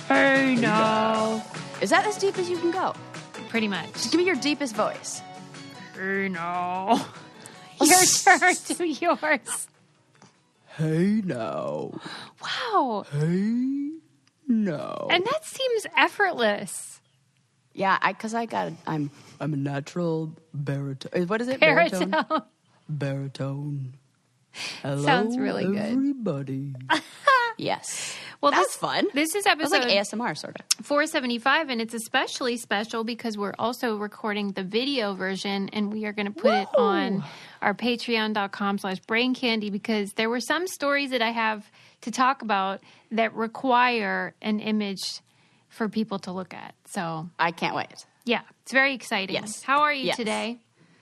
Hey, no. Is that as deep as you can go? Pretty much. Just give me your deepest voice. Hey, no. Your turn to yours. Hey, no. Wow. Hey, no. And that seems effortless. Yeah, I'm a natural baritone. What is it? Baritone. Baritone. Hello, Sounds really good. everybody. Yes. Well, that's fun. This is It's episode like ASMR, sort of. 475, and it's especially special because we're also recording the video version, and we are going to put it on our patreon.com/braincandy because there were some stories that I have to talk about that require an image for people to look at. So I can't wait. yeah, it's very exciting. Yes. How are you Yes. today,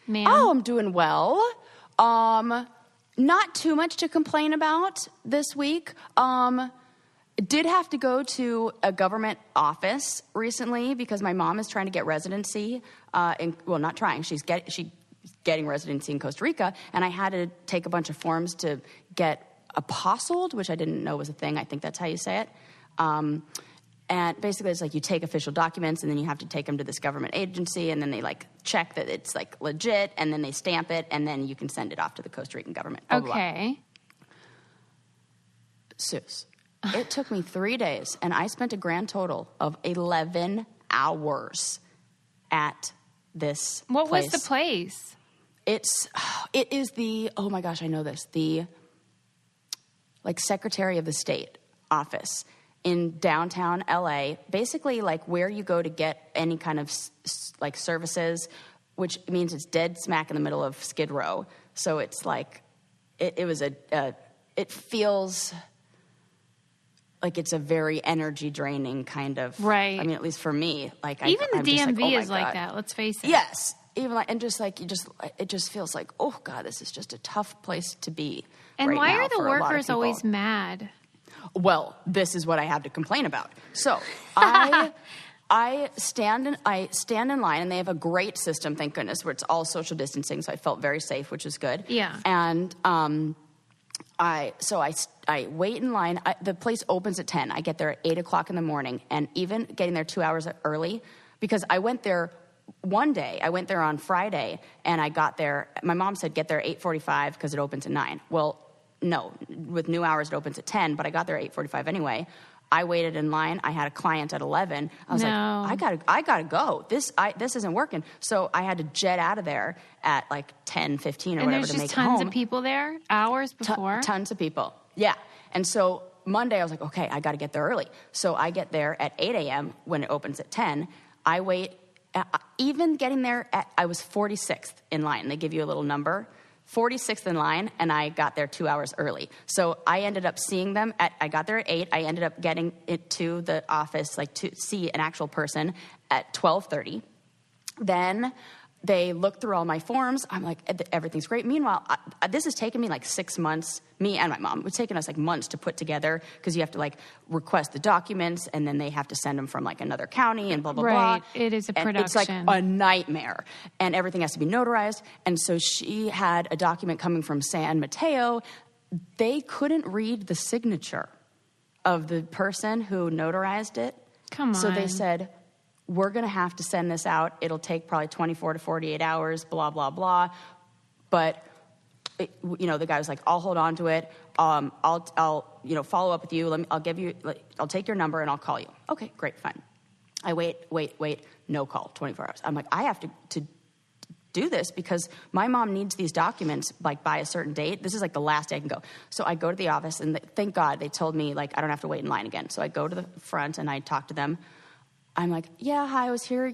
ma'am? Oh, I'm doing well. Not too much to complain about this week. Did have to go to a government office recently because my mom is trying to get residency. Not trying. She's getting residency in Costa Rica, and I had to take a bunch of forms to get apostilled, which I didn't know was a thing. I think that's how you say it. And basically, it's like you take official documents, and then you have to take them to this government agency, and then they like check that it's like legit, and then they stamp it, and then you can send it off to the Costa Rican government. Blah, blah, blah. Okay. Sus. It took me 3 days, and I spent a grand total of 11 hours at this What place. was the place? It is the, oh my gosh, I know this, the like Secretary of the State office in downtown LA, basically like where you go to get any kind of like services, which means it's dead smack in the middle of Skid Row. So it's like, it feels like it's a very energy draining kind of, Right. I mean, at least for me, like Even the I'm just DMV like, oh is my like God. that. Let's face it. Yes. Even like, and just like, it just feels like, oh God, this is just a tough place to be. And right why now are the for a lot of workers people. always mad? Well, this is what I have to complain about. So I stand in line, and they have a great system, thank goodness, where it's all social distancing. So I felt very safe, which is good. Yeah. And I wait in line. The place opens at 10. I get there at 8 o'clock in the morning, and even getting there 2 hours early, because I went there one day. I went there on Friday, and I got there. My mom said get there at 8:45 because it opens at 9. Well, no, with new hours it opens at 10, but I got there at 8:45 anyway. I waited in line. I had a client at 11. I was like, I gotta go. This isn't working. So I had to jet out of there at like 10:15 or And whatever there's to just make it tons home. of people there hours before. Tons of people. Yeah. And so Monday I was like, okay, I got to get there early. So I get there at 8 a.m. when it opens at 10. I wait. Even getting there, I was 46th in line. They give you a little number. 46th in line, and I got there 2 hours early. So I ended up seeing them I got there at 8. I ended up getting it to the office, like to see an actual person at 12:30. Then they looked through all my forms. I'm like, everything's great. Meanwhile, this has taken me like 6 months, me and my mom. It's taken us like months to put together because you have to like request the documents, and then they have to send them from like another county and blah, blah, Right. blah. It is a And production. it's like a nightmare, and everything has to be notarized. And so she had a document coming from San Mateo. They couldn't read the signature of the person who notarized it. Come on. So they said, we're going to have to send this out. It'll take probably 24 to 48 hours, blah, blah, blah. But, the guy was like, I'll hold on to it. I'll follow up with you. I'll take your number and I'll call you. Okay, great, fine. I wait, no call, 24 hours. I'm like, I have to do this because my mom needs these documents like by a certain date. This is like the last day I can go. So I go to the office, and thank God they told me like I don't have to wait in line again. So I go to the front and I talk to them. I'm like, yeah, hi, I was here,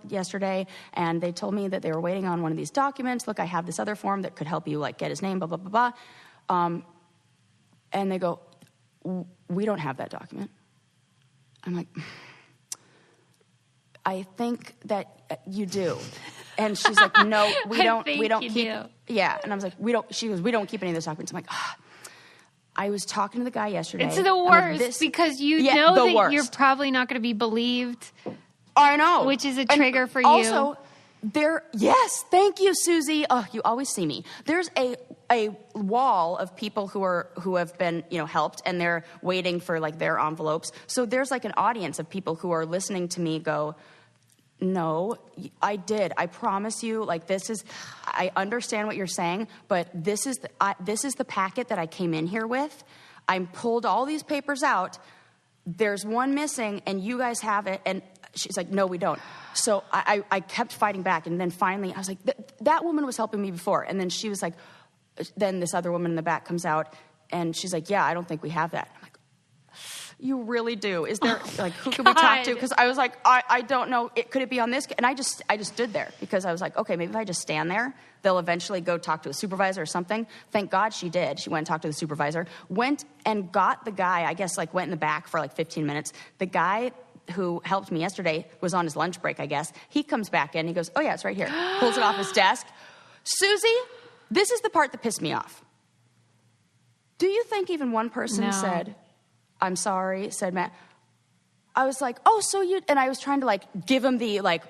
yesterday, and they told me that they were waiting on one of these documents. Look, I have this other form that could help you, like, get his name, blah, blah, blah, blah. And they go, we don't have that document. I'm like, I think that you do. And she's like, no, we don't keep. do. Yeah, and I was like, she goes, we don't keep any of those documents. I'm like, I was talking to the guy yesterday. It's the worst because you know that worst. you're probably not going to be believed. I know. Which is a trigger for you. Also, yes, thank you, Susie. Oh, you always see me. There's a wall of people who have been, helped, and they're waiting for like their envelopes. So there's like an audience of people who are listening to me go, no, I did. I promise you, like, I understand what you're saying, but this is the packet that I came in here with. I pulled all these papers out. There's one missing, and you guys have it. And she's like, no, we don't. So I kept fighting back, and then finally I was like, that woman was helping me before. And then she was like, then this other woman in the back comes out, and she's like, yeah, I don't think we have that. I'm like, you really do. Is there, like, who can we talk to? Because I was like, I don't know. Could it be on this? And I just stood there because I was like, okay, maybe if I just stand there, they'll eventually go talk to a supervisor or something. Thank God she did. She went and talked to the supervisor, went and got the guy, I guess, like, went in the back for like 15 minutes. The guy who helped me yesterday was on his lunch break, I guess. He comes back in. He goes, oh, yeah, it's right here. Pulls it off his desk. Susie, this is the part that pissed me off. Do you think even one person said, I'm sorry, said Matt? I was like, oh, so you, and I was trying to like give him the like,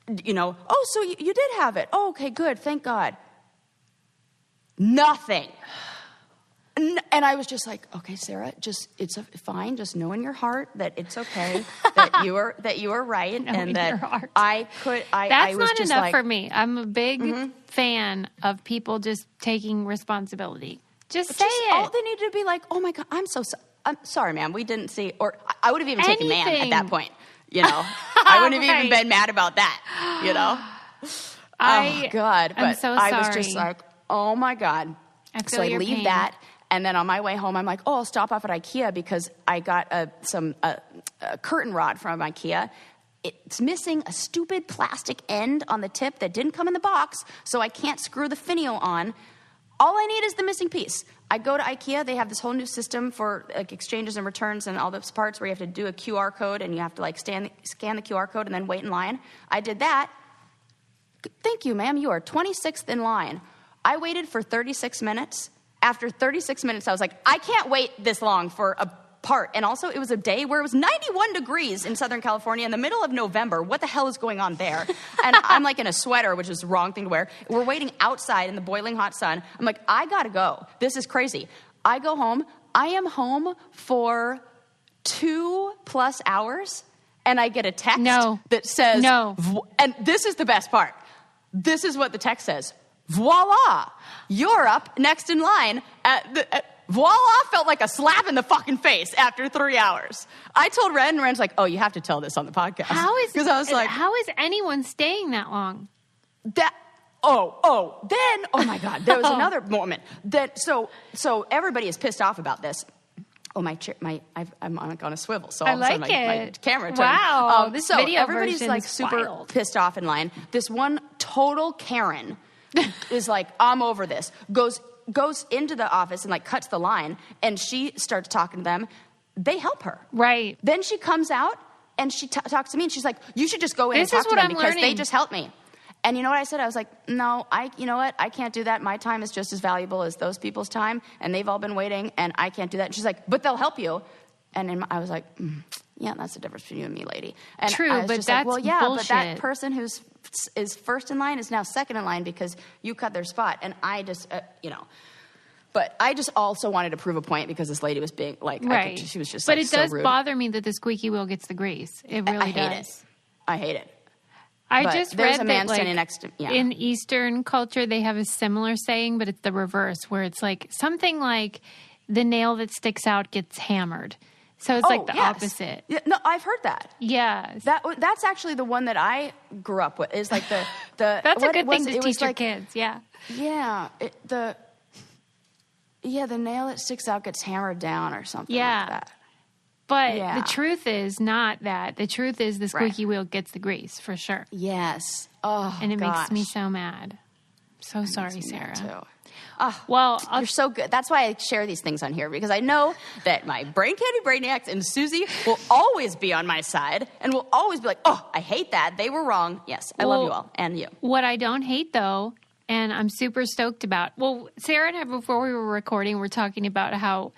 oh, so you did have it. Oh, okay, good, thank God. Nothing. And I was just like, okay, Sarah, it's fine. Just know in your heart that it's okay, that you are right, and that I was not just enough like, for me. I'm a big fan of people just taking responsibility. Just say it. All they needed to be like, oh my God, I'm sorry, ma'am. We didn't see, or I would have even taken ma'am at that point. I wouldn't have even been mad about that. Oh God, but so sorry. I was just like, oh my God. So I leave that. And then on my way home, I'm like, oh, I'll stop off at IKEA because I got a curtain rod from IKEA. It's missing a stupid plastic end on the tip that didn't come in the box, so I can't screw the finial on. All I need is the missing piece. I go to IKEA. They have this whole new system for like exchanges and returns and all those parts where you have to do a QR code and you have to like scan the QR code and then wait in line. I did that. Thank you, ma'am. You are 26th in line. I waited for 36 minutes. After 36 minutes, I was like, I can't wait this long for a part. And also, it was a day where it was 91 degrees in Southern California in the middle of November. What the hell is going on there? And I'm like in a sweater, which is the wrong thing to wear. We're waiting outside in the boiling hot sun. I'm like, I gotta go. This is crazy. I go home. I am home for 2+ hours, and I get a text that says, and this is the best part. This is what the text says. Voila! You're up next in line. Voila felt like a slap in the fucking face after 3 hours. I told Ren, and Ren's like, oh, you have to tell this on the podcast. Because I was like, how is anyone staying that long? Then, oh my God, there was another moment that, so everybody is pissed off about this. Oh, my chair, I'm on a swivel, so all of a sudden my camera turned. Wow, this video everybody's like super pissed off in line. This one total Karen is like, I'm over this. Goes into the office and like cuts the line, and she starts talking to them. They help her. Right. Then she comes out and she talks to me, and she's like, you should just go in and talk to them because they just helped me. And you know what I said? I was like, no, you know what? I can't do that. My time is just as valuable as those people's time, and they've all been waiting, and I can't do that. And she's like, but they'll help you. And I was like, yeah, that's the difference between you and me, lady. And true, I was but just that's like, well, yeah, bullshit. but that person who's is first in line is now second in line because you cut their spot. And I just, but I just also wanted to prove a point because this lady was being like, right. She was just but like, it does so rude. bother me that the squeaky wheel gets the grease. It really does. I hate it. I but just there's read a man that, standing next to in Eastern culture, they have a similar saying, but it's the reverse, where it's like something like the nail that sticks out gets hammered. So it's like the opposite. Yeah, no, I've heard that. Yes. That's actually the one that I grew up with. Is like the That's a good thing to teach your kids. Yeah. Yeah. The nail that sticks out gets hammered down or something like that. But the truth is not that. The truth is the squeaky wheel gets the grease for sure. Yes. Oh, and it makes me so mad. So sorry, Sarah. Too. Well, you're so good. That's why I share these things on here, because I know that my Brain Candy Brainiacs and Susie will always be on my side and will always be like, oh, I hate that. They were wrong. Yes, I love you all and you. What I don't hate, though, and I'm super stoked about, Sarah and I, before we were recording, were talking about how,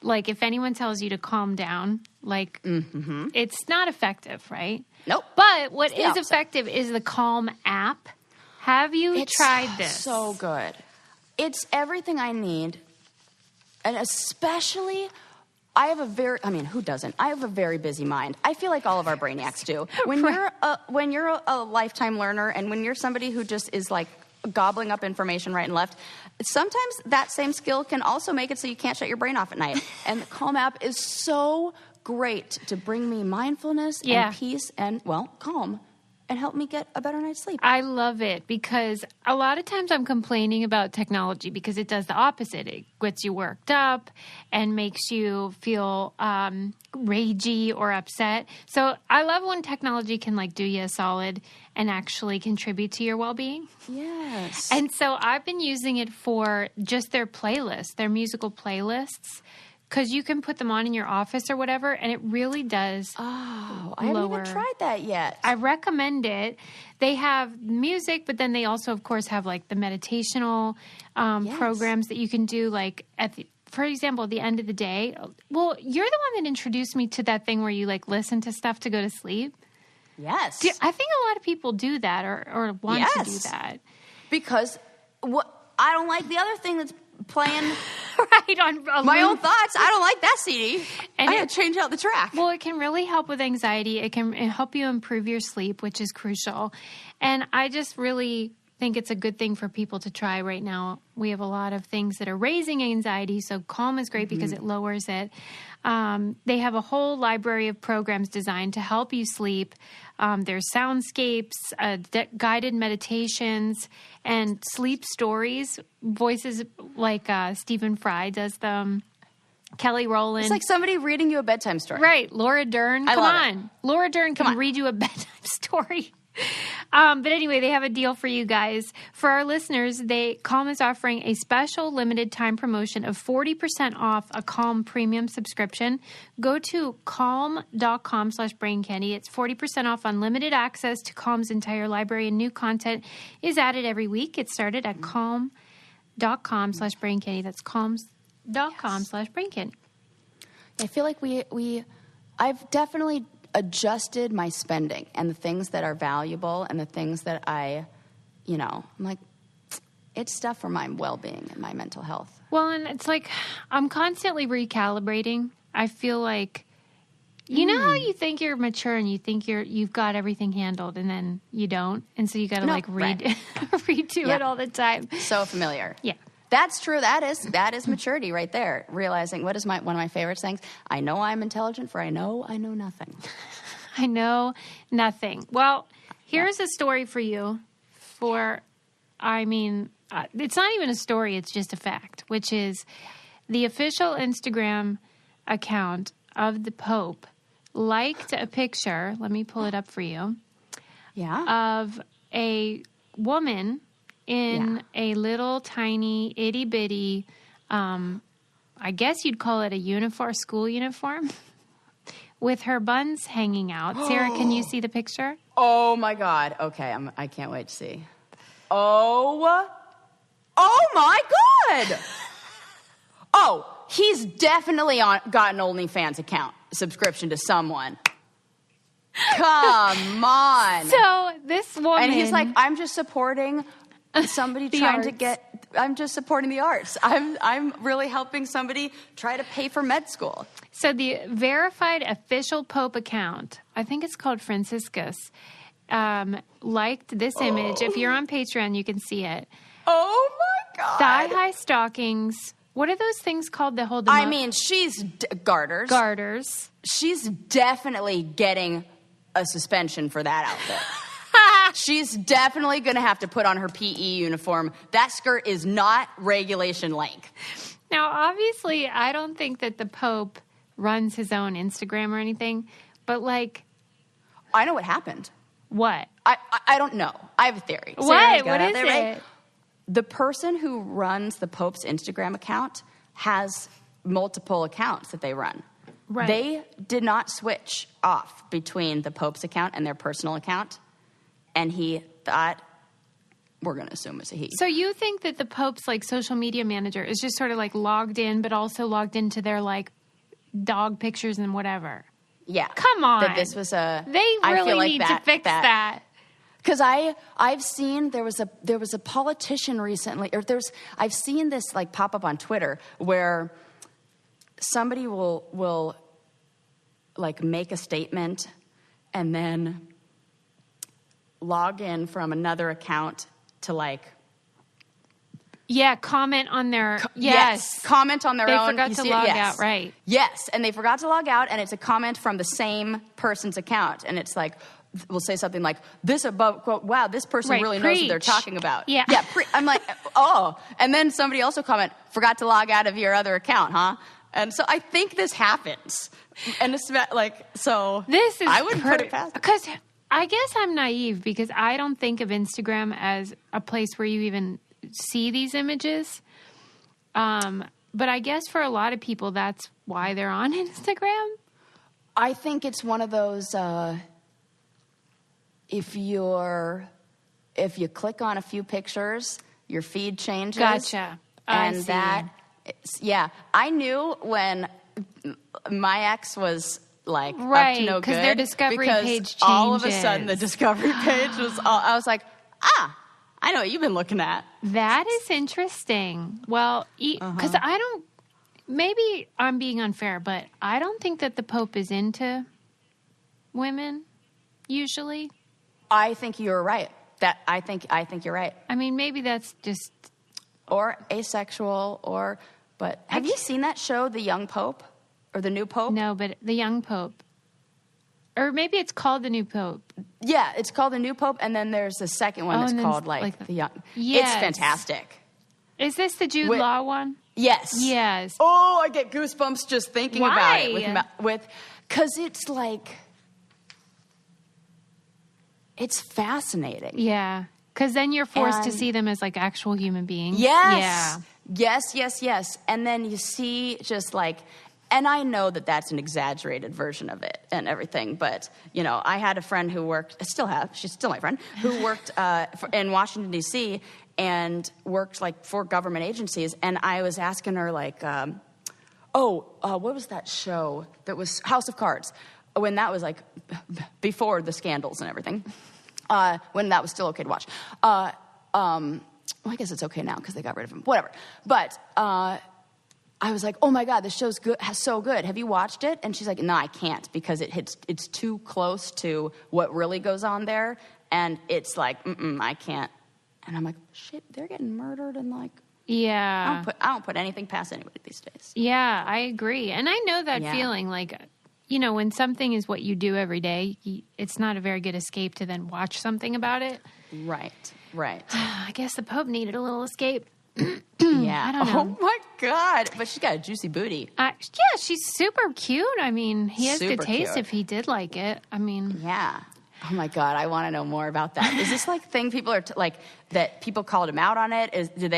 like, if anyone tells you to calm down, like, it's not effective, right? Nope. But what is effective is the Calm app. Have you tried this? So good. It's everything I need. And especially, who doesn't? I have a very busy mind. I feel like all of our brainiacs do. When you're a lifetime learner, and when you're somebody who just is like gobbling up information right and left, sometimes that same skill can also make it so you can't shut your brain off at night. And the Calm app is so great to bring me mindfulness and peace and, calm, and help me get a better night's sleep. I love it because a lot of times I'm complaining about technology because it does the opposite. It gets you worked up and makes you feel ragey or upset. So I love when technology can like do you a solid and actually contribute to your well-being. Yes. And so I've been using it for just their playlists, their musical playlists. Because you can put them on in your office or whatever, and it really does. Oh, I haven't even tried that yet. I recommend it. They have music, but then they also, of course, have like the meditational programs that you can do. Like for example, at the end of the day. Well, you're the one that introduced me to that thing where you like listen to stuff to go to sleep. Yes, I think a lot of people do that or want to do that because I don't like the other thing that's playing right on my own thoughts. I don't like that CD. And I had to change out the track. Well, it can really help with anxiety. It can help you improve your sleep, which is crucial. And I just really think it's a good thing for people to try right now. We have a lot of things that are raising anxiety, so Calm is great because it lowers it. They have a whole library of programs designed to help you sleep. There's soundscapes, guided meditations, and sleep stories. Voices like Stephen Fry does them. Kelly Rowland. It's like somebody reading you a bedtime story. Right. Laura Dern. Come on. Laura Dern can read you a bedtime story. But anyway, they have a deal for you guys. For our listeners, Calm is offering a special limited time promotion of 40% off a Calm premium subscription. Go to calm.com/braincandy. It's 40% off unlimited access to Calm's entire library, and new content is added every week. It started at calm.com/braincandy. That's calm.com/braincandy. I feel like I've definitely adjusted my spending and the things that are valuable and the things that I'm like, it's stuff for my well-being and my mental health. Well, and it's like I'm constantly recalibrating. I feel like, you know how you think you're mature and you think you've got everything handled and then you don't. And so you got to redo it all the time. So familiar. Yeah. That's true. That is maturity right there. Realizing what is one of my favorite things. I know I'm intelligent, for I know nothing. I know nothing. Well, here's a story for you. It's not even a story. It's just a fact, which is the official Instagram account of the Pope liked a picture. Let me pull it up for you. Yeah. Of a woman in a little tiny itty bitty, I guess you'd call it a school uniform, with her buns hanging out. Sarah, can you see the picture? Oh my God. Okay, I can't wait to see. Oh my God. Oh, he's definitely got an OnlyFans account subscription to someone. Come on. So this woman, and he's like, I'm just supporting somebody I'm just supporting the arts. I'm really helping somebody try to pay for med school. So the verified official Pope account, I think it's called Franciscus, liked this image. If you're on Patreon, you can see it. Oh my God. Thigh-high stockings. What are those things called that hold them up? I mean, she's garters. Garters. She's definitely getting a suspension for that outfit. She's definitely going to have to put on her PE uniform. That skirt is not regulation length. Now, obviously, I don't think that the Pope runs his own Instagram or anything, but like... I know what happened. What? I don't know. I have a theory. What? What is it? Right? The person who runs the Pope's Instagram account has multiple accounts that they run. Right. They did not switch off between the Pope's account and their personal account. And he thought, we're going to assume it's a he. So you think that the Pope's like social media manager is just sort of like logged in, but also logged into their like dog pictures and whatever? Yeah. Come on. That this was They really need to fix that. Because I've seen there was a politician recently, or I've seen this like pop up on Twitter where somebody will like make a statement and then log in from another account to like comment on their comment on their own. They forgot to log out, right? Yes, and they forgot to log out, and it's a comment from the same person's account, and it's like we'll say something like this above quote. Wow, this person really knows what they're talking about. Yeah. I'm like, oh, and then somebody also comment forgot to log out of your other account, huh? And so I think this happens, and it's like so. This is I wouldn't put it past because I guess I'm naive because I don't think of Instagram as a place where you even see these images. But I guess for a lot of people, that's why they're on Instagram. I think it's one of those, if you click on a few pictures, your feed changes. Gotcha. And I knew when my ex was like up to no good. Because their discovery page changes. All of a sudden the discovery page was I was like, I know what you've been looking at. That is interesting. Well, because maybe I'm being unfair, but I don't think that the Pope is into women, usually. I think you're right. I think you're right. I mean, maybe that's just... Or asexual, but have you seen that show, The Young Pope? Or The New Pope? No, but The Young Pope. Or maybe it's called The New Pope. Yeah, it's called The New Pope, and then there's the second one that's called The Young. Yes. It's fantastic. Is this the Jude Law one? Yes. Yes. Oh, I get goosebumps just thinking about it. Because it's like, it's fascinating. Yeah. Because then you're forced to see them as like actual human beings. Yes. Yeah. Yes. And then you see just like... And I know that that's an exaggerated version of it and everything, but, I had a friend who worked, I still have, she's still my friend, who worked in Washington, D.C. and worked, like, for government agencies, and I was asking her, like, what was that show that was House of Cards, when that was, like, before the scandals and everything, when that was still okay to watch. Well, I guess it's okay now because they got rid of him, whatever, but... I was like, oh my God, this show's so good. Have you watched it? And she's like, no, I can't because it's too close to what really goes on there. And it's like, I can't. And I'm like, shit, they're getting murdered and like, yeah. I don't put anything past anybody these days. Yeah, I agree. And I know that feeling like, when something is what you do every day, it's not a very good escape to then watch something about it. Right. I guess the Pope needed a little escape. Yeah. I don't know. Oh my God. But she's got a juicy booty. She's super cute. I mean, he has good taste cute. If he did like it. I mean. Yeah. Oh my God. I want to know more about that. Is this like thing people are that people called him out on it?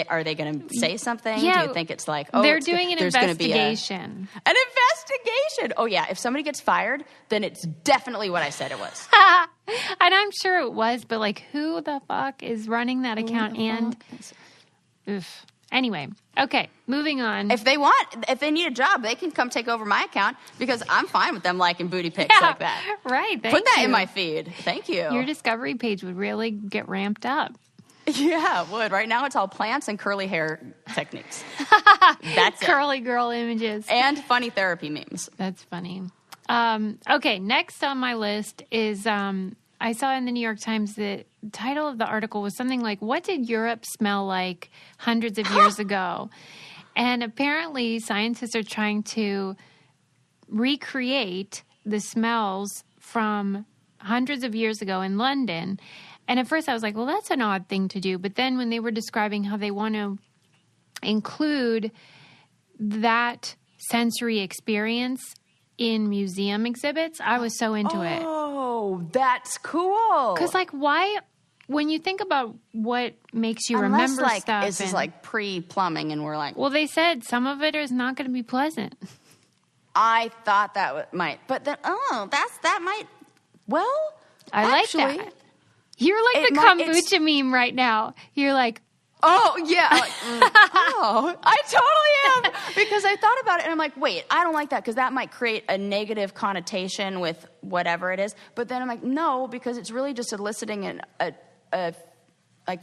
Are they going to say something? Yeah. Do you think it's like, they're doing an investigation. An investigation. Oh yeah. If somebody gets fired, then it's definitely what I said it was. And I'm sure it was, but like who the fuck is running that account Oof. Anyway, okay, moving on. If they need a job, they can come take over my account because I'm fine with them liking booty pics like that. Right. Put that in my feed. Thank you. Your discovery page would really get ramped up. Yeah, it would. Right now it's all plants and curly hair techniques. That's curly girl images. And funny therapy memes. That's funny. Okay, next on my list is I saw in the New York Times the title of the article was something like, what did Europe smell like hundreds of years ago? And apparently scientists are trying to recreate the smells from hundreds of years ago in London. And at first I was like, well, that's an odd thing to do. But then when they were describing how they want to include that sensory experience in museum exhibits, I was so into it. Oh, that's cool. Because, like, why, when you think about what makes you remember stuff. This is like pre-plumbing and we're like. Well, they said some of it is not going to be pleasant. I thought that might. But then, that might. Well, I like that. You're like the kombucha meme right now. You're like, Oh, yeah. Like, I totally am. Because I thought about it and I'm like, wait, I don't like that because that might create a negative connotation with whatever it is. But then I'm like, no, because it's really just eliciting a like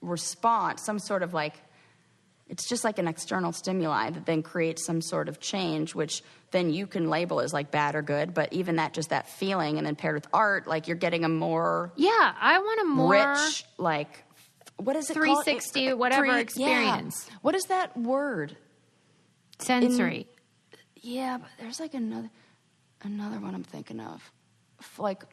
response, some sort of like, it's just like an external stimuli that then creates some sort of change, which then you can label as like bad or good. But even that, just that feeling, and then paired with art, like you're getting a more I want a more rich, like, what is it 360 called? whatever experience. Yeah. What is that word? Sensory. But there's like another one I'm thinking of, like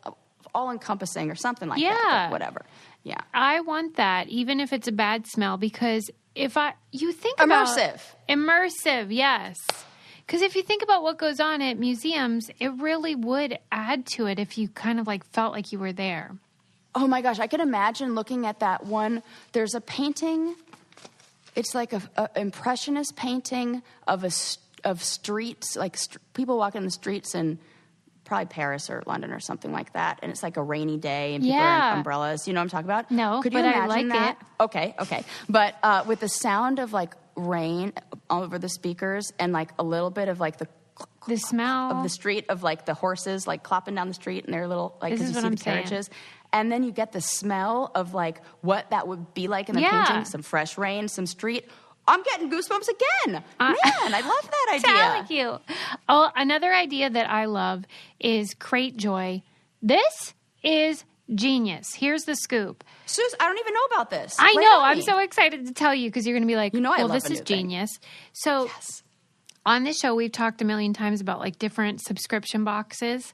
all encompassing or something like that. But whatever. Yeah. I want that, even if it's a bad smell, because you think immersive, yes. Because if you think about what goes on at museums, it really would add to it if you kind of like felt like you were there. Oh my gosh, I can imagine looking at that one. There's a painting. It's like a impressionist painting of streets, like people walking the streets in probably Paris or London or something like that. And it's like a rainy day and people are in umbrellas. You know what I'm talking about? No, could you but imagine I like that? it. Okay. But with the sound of like rain all over the speakers and like a little bit of like the smell of the street of like the horses like clopping down the street and their little like this is what I'm carriages. And then you get the smell of like what that would be like in the painting, some fresh rain, some street. I'm getting goosebumps again. Man, I love that idea. Thank you. Oh, another idea that I love is Crate Joy. This is genius. Here's the scoop. Sus, I don't even know about this. I know. I'm so excited to tell you because you're going to be like, well, this is genius. So on this show, we've talked a million times about like different subscription boxes.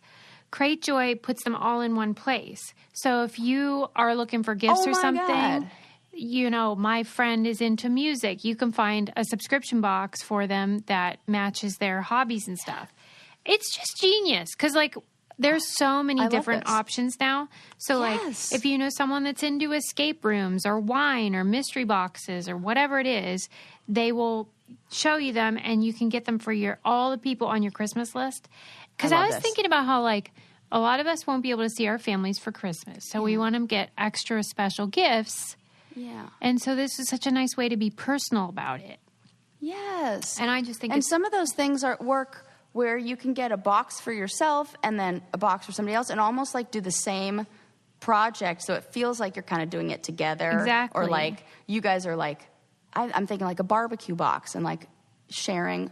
Crate Joy puts them all in one place. So if you are looking for gifts or something, you know, my friend is into music, you can find a subscription box for them that matches their hobbies and stuff. It's just genius because, like, there's so many different options now. So, like, if you know someone that's into escape rooms or wine or mystery boxes or whatever it is, they will show you them and you can get them for all the people on your Christmas list. Because I was thinking about how, like, a lot of us won't be able to see our families for Christmas. So we want to get extra special gifts. Yeah. And so this is such a nice way to be personal about it. Yes. And I just think some of those things work where you can get a box for yourself and then a box for somebody else and almost like do the same project. So it feels like you're kind of doing it together. Exactly. Or like you guys are like, I'm thinking like a barbecue box and like sharing,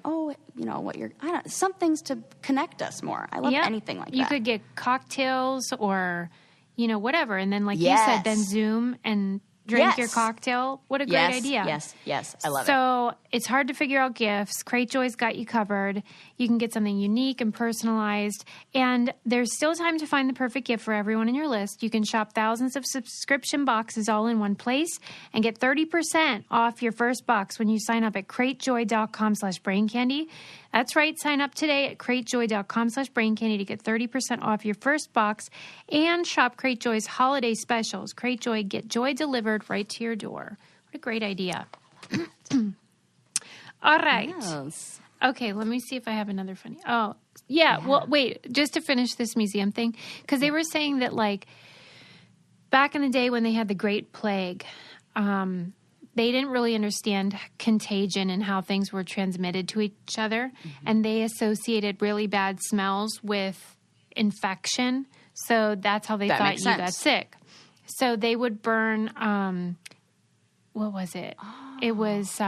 some things to connect us more. I love anything like that. You could get cocktails or, whatever. And then like you said, then Zoom and drink your cocktail. What a great idea. Yes. I love it. So it's hard to figure out gifts. Crate Joy's got you covered. You can get something unique and personalized. And there's still time to find the perfect gift for everyone in your list. You can shop thousands of subscription boxes all in one place and get 30% off your first box when you sign up at cratejoy.com/braincandy. That's right. Sign up today at cratejoy.com/braincandy to get 30% off your first box and shop Crate Joy's holiday specials. Crate Joy, get joy delivered right to your door. What a great idea. All right. Yes. Okay, let me see if I have another funny. Oh, yeah. Well, wait, just to finish this museum thing, because they were saying that, like, back in the day when they had the Great Plague, they didn't really understand contagion and how things were transmitted to each other, and they associated really bad smells with infection. So that's how they thought you got sick. So they would burn, what was it? Oh. It was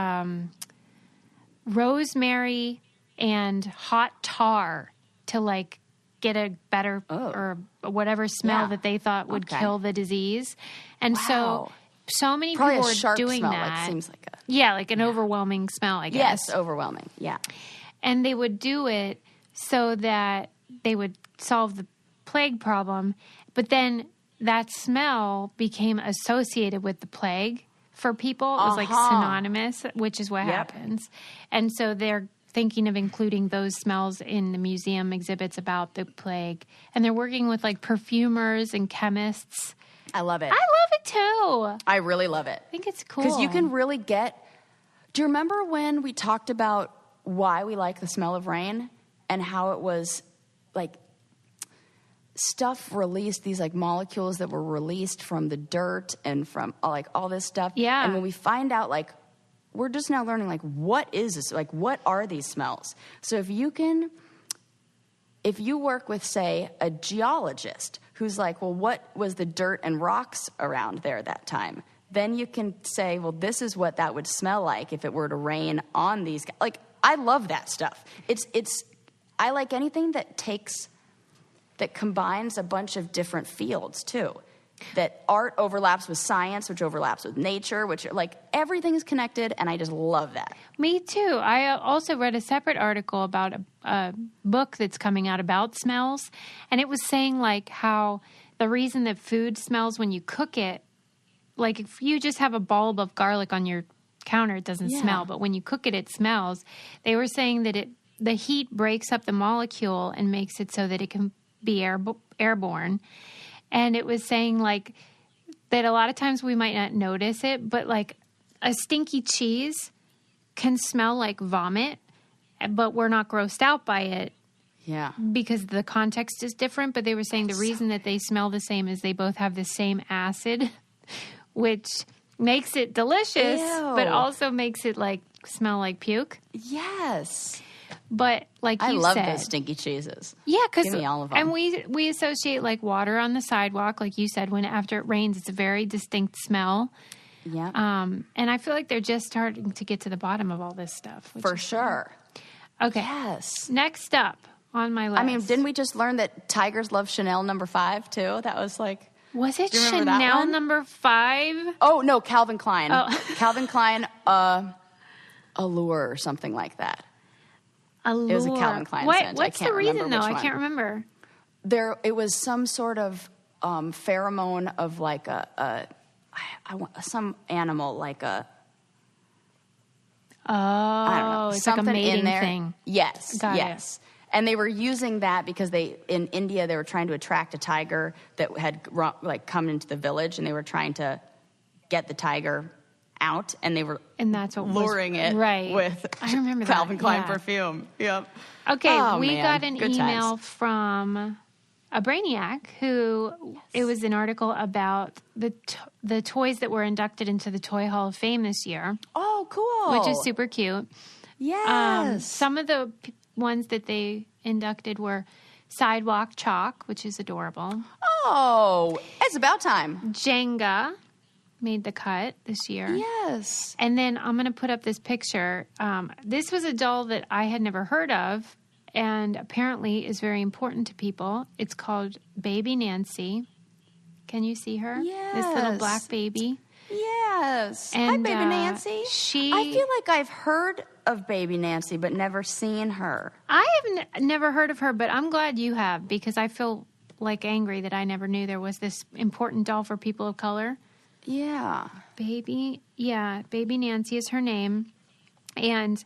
rosemary and hot tar to, like, get a better or whatever smell that they thought would kill the disease. And so many probably people were doing smell, that. Like, seems like like an overwhelming smell, I guess. Yes, overwhelming. Yeah. And they would do it so that they would solve the plague problem. But then that smell became associated with the plague for people. It was like synonymous, which is what happens. And so they're thinking of including those smells in the museum exhibits about the plague. And they're working with like perfumers and chemists. I love it. I love it too. I really love it. I think it's cool. Because you can really get... Do you remember when we talked about why we like the smell of rain and how it was like stuff released, these like molecules that were released from the dirt and from like all this stuff. Yeah. And when we find out, like, we're just now learning, like, what is this? Like, what are these smells? So if you work with, say, a geologist who's like, well, what was the dirt and rocks around there that time? Then you can say, well, this is what that would smell like if it were to rain on these guys. Like, I love that stuff. I like anything that combines a bunch of different fields, too. That art overlaps with science, which overlaps with nature, which, like, everything is connected, and I just love that. Me too. I also read a separate article about a book that's coming out about smells, and it was saying, like, how the reason that food smells when you cook it, like, if you just have a bulb of garlic on your counter, it doesn't smell, but when you cook it, it smells. They were saying that the heat breaks up the molecule and makes it so that it can be airborne. And it was saying, like, that a lot of times we might not notice it, but, like, a stinky cheese can smell like vomit, but we're not grossed out by it. Yeah. Because the context is different. But they were saying the reason that they smell the same is they both have the same acid, which makes it delicious, but also makes it, like, smell like puke. Yes. But like you said, I love those stinky cheeses. Yeah, because give me all of them. And we associate like water on the sidewalk, like you said, when after it rains, it's a very distinct smell. Yeah. And I feel like they're just starting to get to the bottom of all this stuff. For sure. Okay. Yes. Next up on my list. I mean, didn't we just learn that tigers love Chanel No. 5 too? That was like. Was it Chanel No. 5? Oh no, Calvin Klein. Oh. Calvin Klein, Allure or something like that. Allure. It was a Calvin Klein scent. What's the reason, though? I can't remember. It was some sort of pheromone of like some animal, like a. Oh, I don't know, it's something like a mating in there. Thing. Yes, Got yes. It. And they were using that because in India they were trying to attract a tiger that had like come into the village, and they were trying to get the tiger out, and they were that's what luring it with I remember Calvin Klein perfume. Yep. Okay, we got an email from a brainiac who it was an article about the toys that were inducted into the Toy Hall of Fame this year. Oh, cool! Which is super cute. Yes. Some of the ones that they inducted were Sidewalk Chalk, which is adorable. Oh, it's about time. Jenga made the cut this year. Yes. And then I'm going to put up this picture. This was a doll that I had never heard of and apparently is very important to people. It's called Baby Nancy. Can you see her? Yes. This little black baby. Yes. And, hi, Baby Nancy. I feel like I've heard of Baby Nancy but never seen her. I have never heard of her, but I'm glad you have because I feel like angry that I never knew there was this important doll for people of color. Yeah. Baby Nancy is her name. And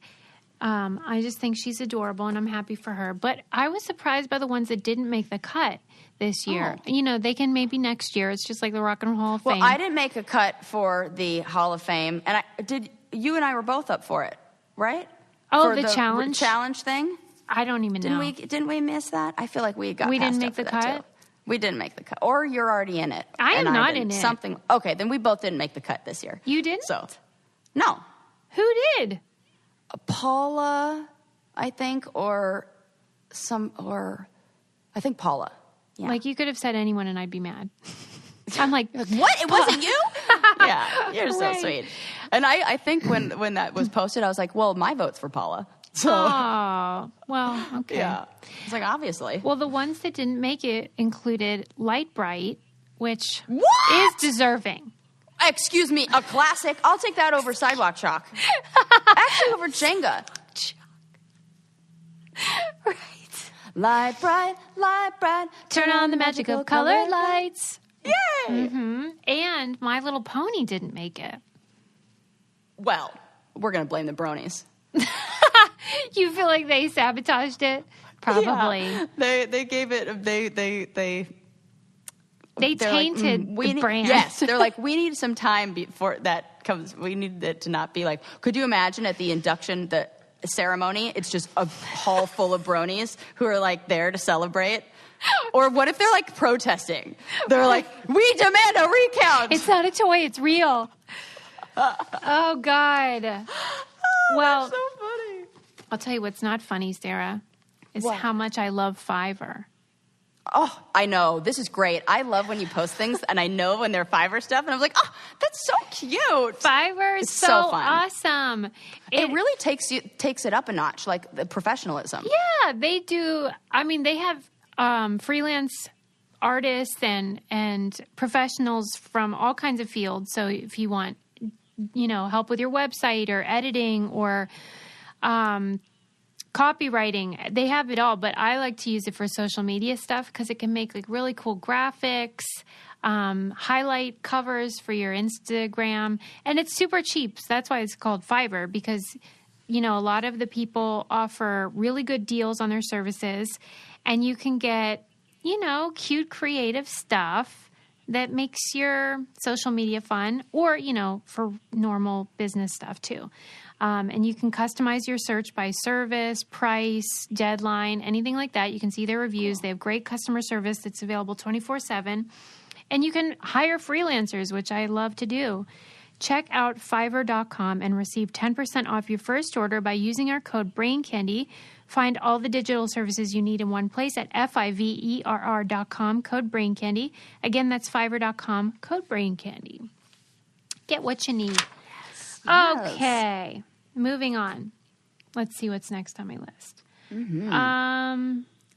I just think she's adorable, and I'm happy for her. But I was surprised by the ones that didn't make the cut this year. Oh. You know, they can maybe next year. It's just like the Rock and Roll Hall of Fame. Well, I didn't make a cut for the Hall of Fame. And you and I were both up for it, right? Oh, for the challenge? Challenge thing? I don't even know. Didn't we miss that? I feel like we got We passed didn't make up for the that, cut? too. We didn't make the cut. Or you're already in it. I am not in it. Okay, then we both didn't make the cut this year. You didn't? So, no. Who did? Paula, I think, or I think Paula. Yeah. Like, you could have said anyone and I'd be mad. I'm like, what? It wasn't you? Yeah, you're so sweet. And I think when that was posted, I was like, well, my vote's for Paula. So, oh, well, okay. Yeah. It's like, obviously. Well, the ones that didn't make it included Light Bright, which is deserving. Excuse me, a classic. I'll take that over Sidewalk Chalk. Actually, over Jenga. Right. Light bright, turn on the magic of colored lights. Yay! Mm-hmm. And My Little Pony didn't make it. Well, we're going to blame the bronies. You feel like they sabotaged it? Probably. Yeah. They gave it, they tainted the brand. Yes. They're like, we need some time before that comes. We need it to not be like, could you imagine at the induction, the ceremony, it's just a hall full of bronies who are like there to celebrate. Or what if they're like protesting? They're like, we demand a recount. It's not a toy, it's real. Oh, God. Well, that's so funny. I'll tell you what's not funny, Sarah, is how much I love Fiverr. Oh, I know. This is great. I love when you post things and I know when they're Fiverr stuff and I'm like, oh, that's so cute. Fiverr is so fun. Awesome. It really takes it up a notch, like the professionalism. Yeah, they do. I mean, they have freelance artists and professionals from all kinds of fields. So if you want, help with your website or editing or copywriting, they have it all. But I like to use it for social media stuff because it can make like really cool graphics, highlight covers for your Instagram, and it's super cheap. So that's why it's called Fiverr, because a lot of the people offer really good deals on their services, and you can get cute creative stuff that makes your social media fun, or for normal business stuff too. And you can customize your search by service, price, deadline, anything like that. You can see their reviews. They have great customer service that's available 24/7. And you can hire freelancers, which I love to do. Check out Fiverr.com and receive 10% off your first order by using our code BRAINCANDY. Find all the digital services you need in one place at Fiverr.com, code BRAINCANDY. Again, that's Fiverr.com, code BRAINCANDY. Get what you need. Yes. Okay. Moving on. Let's see what's next on my list. Mm-hmm.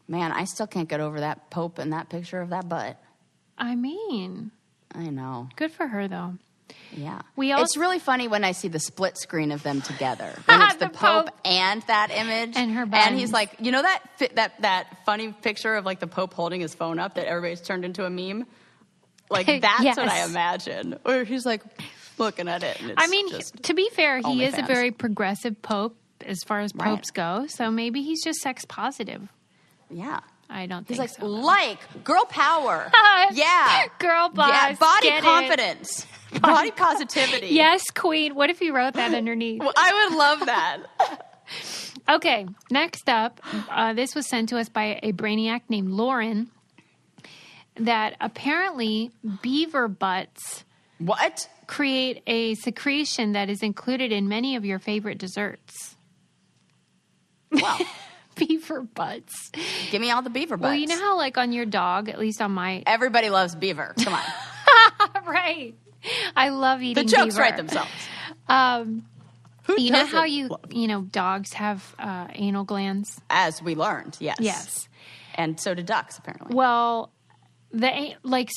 Man, I still can't get over that Pope and that picture of that butt. I mean. I know. Good for her, though. Yeah. It's really funny when I see the split screen of them together. When it's the Pope and that image. And her buns. And he's like, that funny picture of like the Pope holding his phone up that everybody's turned into a meme? Like, that's Yes. what I imagine. Or he's like looking at it. And it's to be fair, he is a OnlyFans. very progressive Pope as far as popes go. So maybe he's just sex positive. Yeah. I don't He's think like, so. girl power. Yeah. Girl boss. Yeah. Body get confidence. Body positivity. Yes, queen. What if you wrote that underneath? Well, I would love that. Okay, next up, this was sent to us by a brainiac named Lauren, that apparently beaver butts What? create a secretion that is included in many of your favorite desserts. Wow. Beaver butts. Give me all the beaver butts. Well, you know how like on your dog, at least on my... Everybody loves beaver. Come on. Right. I love eating The jokes beaver. write themselves. You know how dogs have anal glands? As we learned, yes. Yes. And so do ducks, apparently. Well,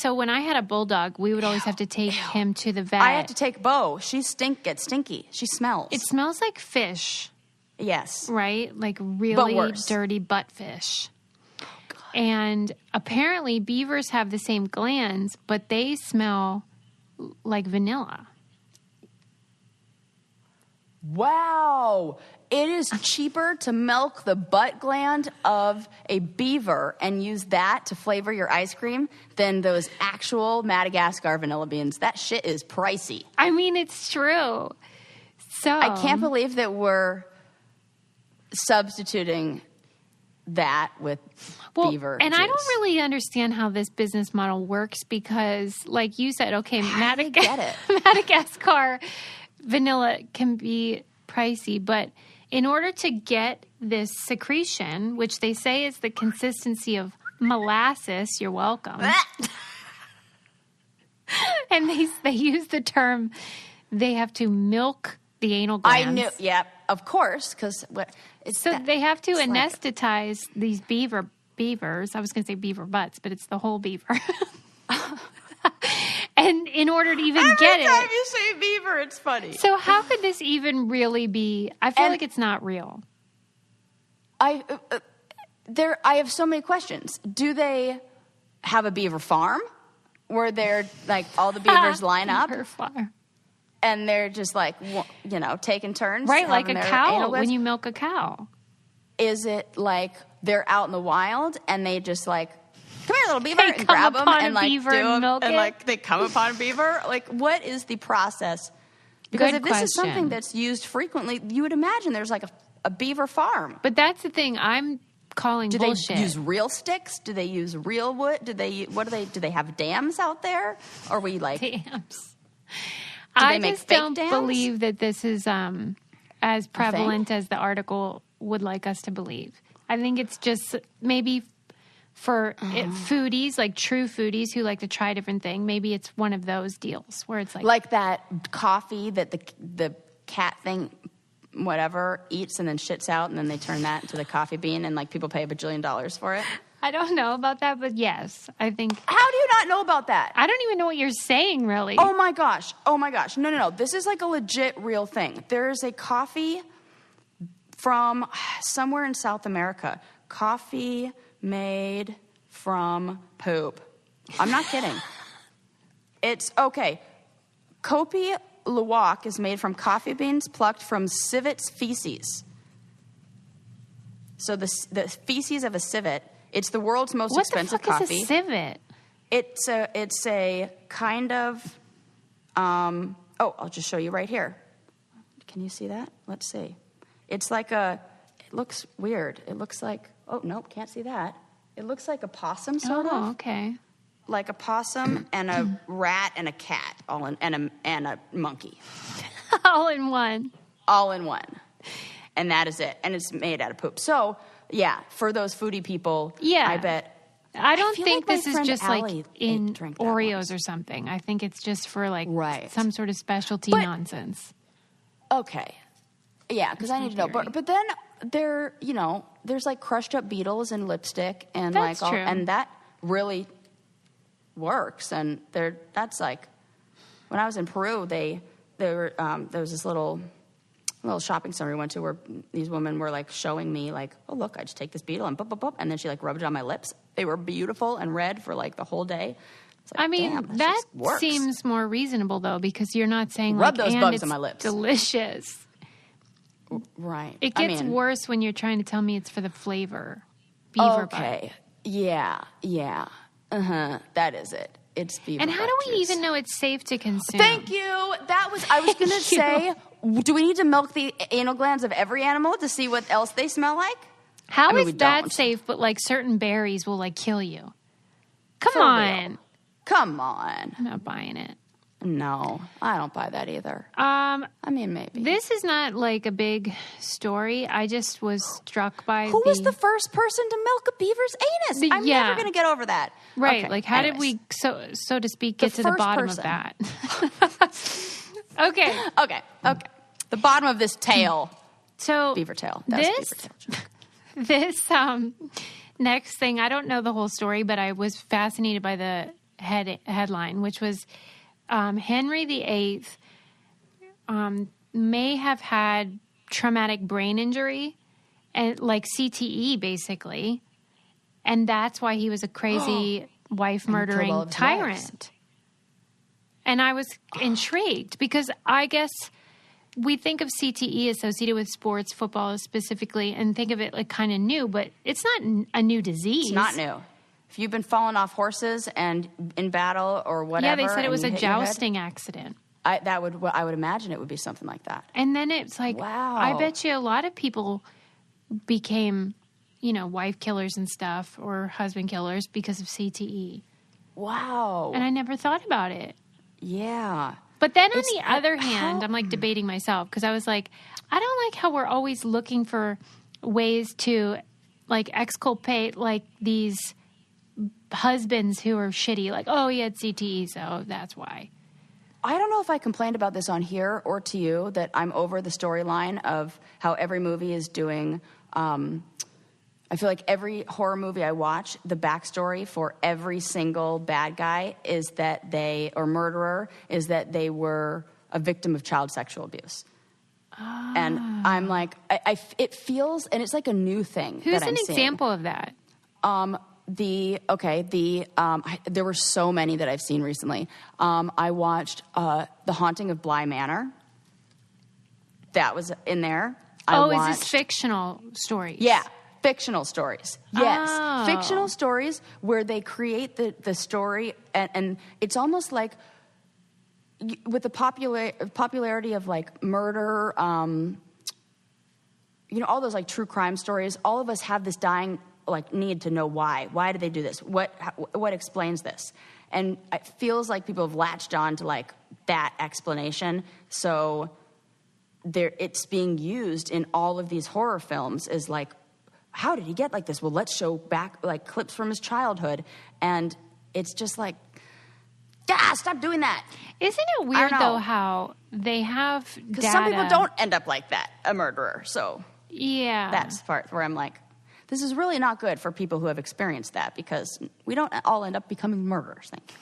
so when I had a bulldog, we would always have to take him to the vet. I had to take Bo. She gets stinky. She smells. It smells like fish, yes. right? Like really dirty butt fish. Oh, God. And apparently beavers have the same glands, but they smell like vanilla. Wow. It is cheaper to milk the butt gland of a beaver and use that to flavor your ice cream than those actual Madagascar vanilla beans. That shit is pricey. I mean, it's true. So I can't believe that we're substituting that with beaver and juice. I don't really understand how this business model works because, like you said, okay, get it? Madagascar vanilla can be pricey, but in order to get this secretion, which they say is the consistency of molasses, you're welcome. And they use the term, they have to milk the anal glands. I knew, yeah, of course, because they have to anesthetize these beavers. I was going to say beaver butts, but it's the whole beaver. And in order to even get it... Every time you say beaver, it's funny. So how could this even really be... I feel like it's not real. I have so many questions. Do they have a beaver farm where they're like all the beavers line up? Beaver farm. And they're just like, taking turns? Right, like a their cow anal when glands? you milk a cow. Is it like they're out in the wild and they just like... Come here, little beaver, They and come grab them upon and a like beaver do and them, milk and it? like they come upon a beaver. Like, what is the process? Because Good if this is question. something that's used frequently, you would imagine there's like a beaver farm. But that's the thing. I'm calling bullshit. Do they use real sticks? Do they use real wood? Do they have dams out there? Or are we like dams? I just don't believe that this is as prevalent as the article would like us to believe. I think it's just maybe for foodies, like true foodies who like to try different things. Maybe it's one of those deals where it's like that coffee that the cat thing, whatever, eats and then shits out, and then they turn that into the coffee bean, and like people pay $1 bajillion for it. I don't know about that, but yes, I think. How do you not know about that? I don't even know what you're saying, really. Oh my gosh. No. This is like a legit real thing. There is a coffee from somewhere in South America. Coffee made from poop. I'm not kidding. It's okay. Kopi Luwak is made from coffee beans plucked from civet's feces. So the feces of a civet. It's the world's most expensive coffee. What the fuck is a civet? It's a kind of. I'll just show you right here. Can you see that? Let's see. It's like it looks weird. It looks like. Oh nope, can't see that. It looks like a possum, sort of. Oh, okay. Like a possum and a rat and a cat, and a monkey. All in one. All in one. And that is it. And it's made out of poop. So, yeah, for those foodie people, I bet. I don't think like this is just Allie like in Oreos once. or something. I think it's just for like Right. some sort of specialty nonsense. Okay. Yeah, because I need to know. But then there's like crushed up beetles and lipstick and That's like all, true. and that really works. And that's like when I was in Peru, there was this little shopping center we went to where these women were like showing me like, oh look, I just take this beetle and boop, boop, boop, and then she like rubbed it on my lips. They were beautiful and red for like the whole day. It's like, I mean, damn, that just works. seems more reasonable though, because you're not saying Rub like, those and bugs it's on my lips. delicious. Right. It gets worse when you're trying to tell me it's for the flavor. Beaver okay. butt. Yeah. That is it. It's beaver. And how butt do we juice. even know it's safe to consume? Thank you. I was going to say, do we need to milk the anal glands of every animal to see what else they smell like? How is that don't. safe, but like certain berries will like kill you? Come For on. real. Come on. I'm not buying it. No, I don't buy that either. I mean, maybe. This is not like a big story. I just was struck by Who was the first person to milk a beaver's anus? I'm never going to get over that. Right. Okay, like, how did we, so to speak, get to the bottom of that? Okay. The bottom of this tail. So Beaver tail. That's beaver tail. This next thing, I don't know the whole story, but I was fascinated by the headline, which was Henry VIII may have had traumatic brain injury and like CTE basically, and that's why he was a crazy wife murdering tyrant. And I was intrigued because I guess we think of CTE associated with sports, football specifically, and think of it like kind of new, but it's not a new disease. It's not new. If you've been falling off horses and in battle or whatever. Yeah, they said it was a jousting accident. I would imagine it would be something like that. And then it's like, wow. I bet you a lot of people became, wife killers and stuff or husband killers because of CTE. Wow. And I never thought about it. Yeah. But then on the other hand, I'm like debating myself because I was like, I don't like how we're always looking for ways to like exculpate like these husbands who are shitty. Like, oh, he had CTE, so that's why. I don't know if I complained about this on here or to you that I'm over the storyline of how every movie is doing. I feel like every horror movie I watch, the backstory for every single bad guy is that or murderer is that they were a victim of child sexual abuse. And I'm like, it feels, and it's like a new thing. Who's that I'm an seeing. example of that? There were so many that I've seen recently. I watched The Haunting of Bly Manor. That was in there. Is this fictional stories? Yeah, fictional stories. Yes, Oh. fictional stories where they create the story, and it's almost like with the popularity of like murder, all those like true crime stories. All of us have this need to know why. Why do they do this? What explains this? And it feels like people have latched on to like that explanation. So it's being used in all of these horror films as like, how did he get like this? Well, let's show back like clips from his childhood. And it's just like, stop doing that. Isn't it weird though how they have data? Because some people don't end up like that, a murderer. So yeah, that's the part where I'm like, this is really not good for people who have experienced that, because we don't all end up becoming murderers. Thank you.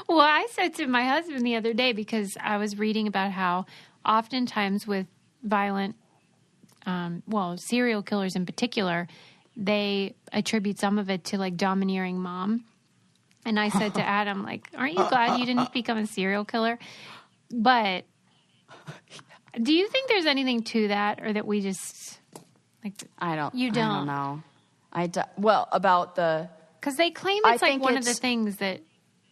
Well, I said to my husband the other day, because I was reading about how oftentimes with violent, serial killers in particular, they attribute some of it to like domineering mom. And I said to Adam, like, aren't you glad you didn't become a serial killer? But do you think there's anything to that, or that we just like? You don't. I don't know. Well, about the, because they claim it's like one of the things that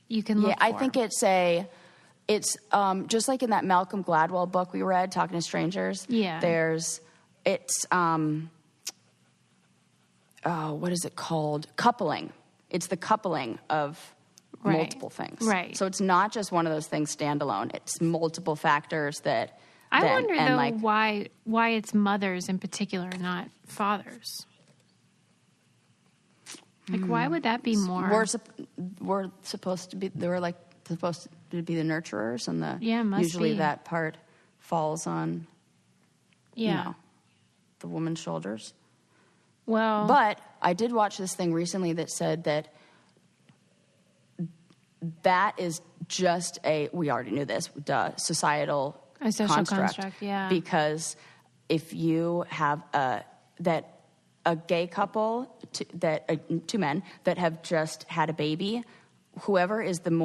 you can look for. I think it's just like in that Malcolm Gladwell book we read, Talking to Strangers. Yeah. What is it called? Coupling. It's the coupling of multiple things. Right. So it's not just one of those things standalone. It's multiple factors that. I wonder though why it's mothers in particular, not fathers. Like, why would that be more? We're supposed to be. They're supposed to be the nurturers, and must usually be. that part falls on. The woman's shoulders. Well, but I did watch this thing recently that said that is just we already knew this, a social construct, yeah. Because if you have a gay couple, two men that have just had a baby, whoever is in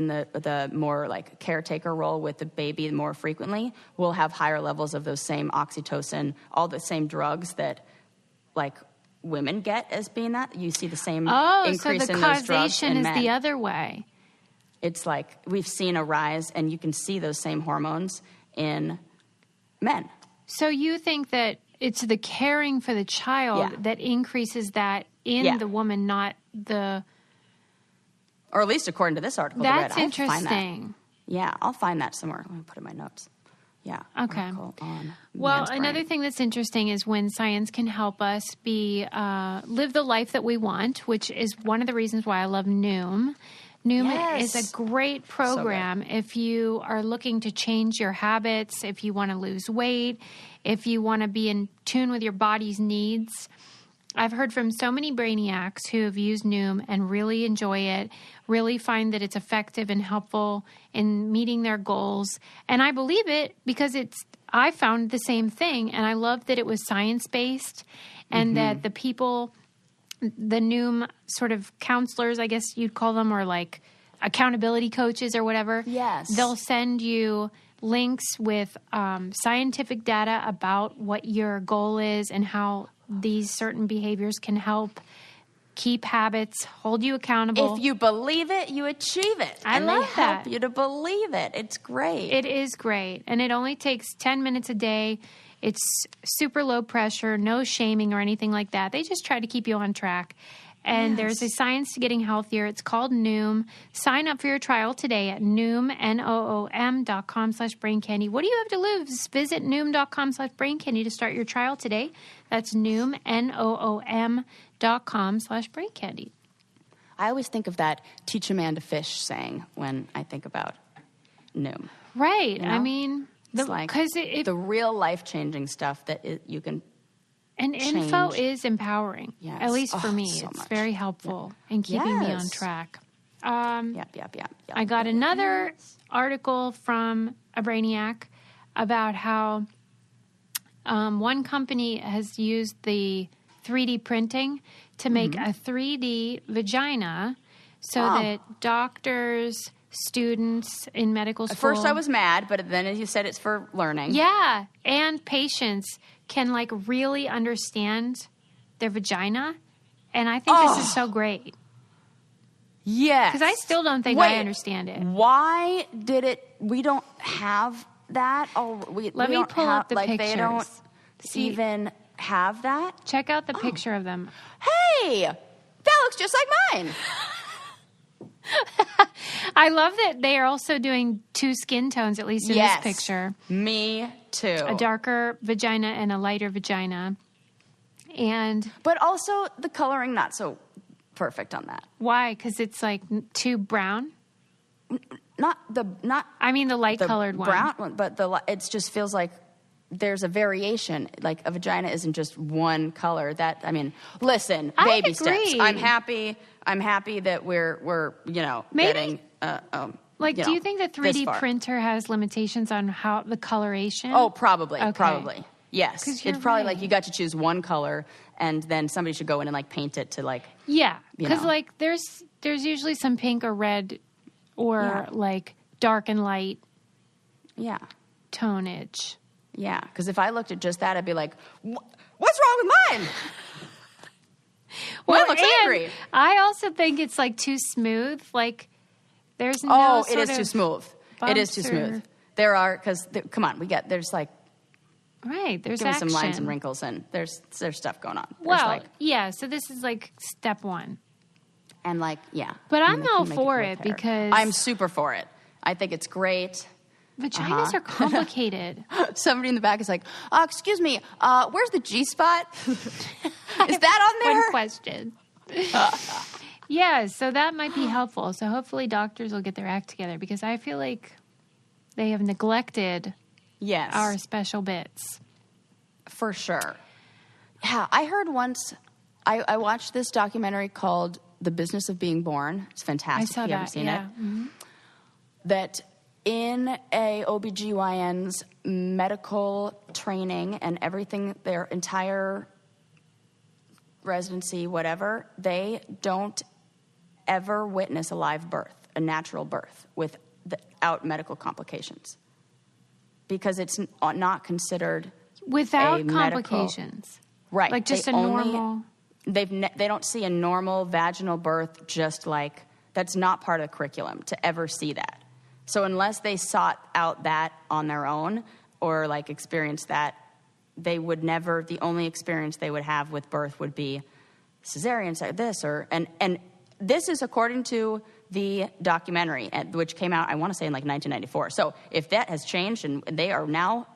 the more like caretaker role with the baby more frequently will have higher levels of those same oxytocin, all the same drugs that like women get as being that. You see the same increase in those drugs in men. So the causation is the other way. It's like we've seen a rise, and you can see those same hormones in men. So you think that it's the caring for the child that increases that in the woman, not the... Or at least according to this article. That's I interesting. Yeah, I'll find that somewhere. Let me put it in my notes. Yeah. Okay. Well, another thing that's interesting is when science can help us live the life that we want, which is one of the reasons why I love Noom. Noom is a great program if you are looking to change your habits, if you want to lose weight, if you want to be in tune with your body's needs. I've heard from so many brainiacs who have used Noom and really enjoy it, really find that it's effective and helpful in meeting their goals. And I believe it because I found the same thing, and I loved that it was science-based and that the people, the Noom sort of counselors, I guess you'd call them, or like accountability coaches or whatever. Yes. They'll send you links with scientific data about what your goal is and how these certain behaviors can help keep habits, hold you accountable. If you believe it, you achieve it. I love that. They help you to believe it. It's great. It is great. And it only takes 10 minutes a day. It's super low pressure, no shaming or anything like that. They just try to keep you on track. And there's a science to getting healthier. It's called Noom. Sign up for your trial today at Noom, Noom.com/braincandy. What do you have to lose? Visit Noom.com/braincandy to start your trial today. That's Noom, Noom.com/braincandy. I always think of that teach a man to fish saying when I think about Noom. Right. You know? I mean, it's like the real life-changing stuff that you can And change. info is empowering, Yes. at least for me. So it's much. very helpful in keeping me on track. Yep. I got another article from a brainiac about how one company has used the 3D printing to make a 3D vagina so that doctors, students in medical school... At first I was mad, but then as you said, it's for learning. Yeah, and patients can like really understand their vagina, and I think this is so great. Yes. Because I still don't think I understand it. Why did it... We don't have that. Let me pull up the pictures. They don't even have that. Check out the picture of them. Hey, that looks just like mine. I love that they are also doing 2 skin tones, at least in this picture. Me too. A darker vagina and a lighter vagina. But also the coloring not so perfect on that. Why? Because it's like too brown? I mean the light colored one. Brown one, but it just feels like there's a variation. Like a vagina isn't just one color. Listen, baby steps. I'm happy that we're getting do you think the 3D printer has limitations on how the coloration? Oh, probably. Okay. Probably. Yes. It's probably like you got to choose one color and then somebody should go in and like paint it to like because like there's usually some pink or red or like dark and light tonage. Yeah, because if I looked at just that, I'd be like, what's wrong with mine? Mine looks angry. I also think it's like too smooth. Like there's no it is too smooth. It is too smooth. There are, because come on, there's like there's some lines and wrinkles and there's stuff going on. So this is like step 1. And but I'm all for it because I'm super for it. I think it's great. Vaginas are complicated. Somebody in the back is like, excuse me, where's the G-spot? Is that on there? One question. So that might be helpful. So hopefully doctors will get their act together because I feel like they have neglected our special bits. For sure. Yeah, I heard once, I watched this documentary called The Business of Being Born. It's fantastic. I saw if you haven't seen it. Mm-hmm. That in a OBGYN's medical training and everything, their entire residency, whatever, they don't ever witness a live birth, a natural birth, without medical complications. Because it's not considered without complications. Right. Like just normal. They don't see a normal vaginal birth just like, that's not part of the curriculum to ever see that. So unless they sought out that on their own or like experienced that, they would never, the only experience they would have with birth would be cesarean, and this is according to the documentary, which came out, I want to say in like 1994. So if that has changed and they are now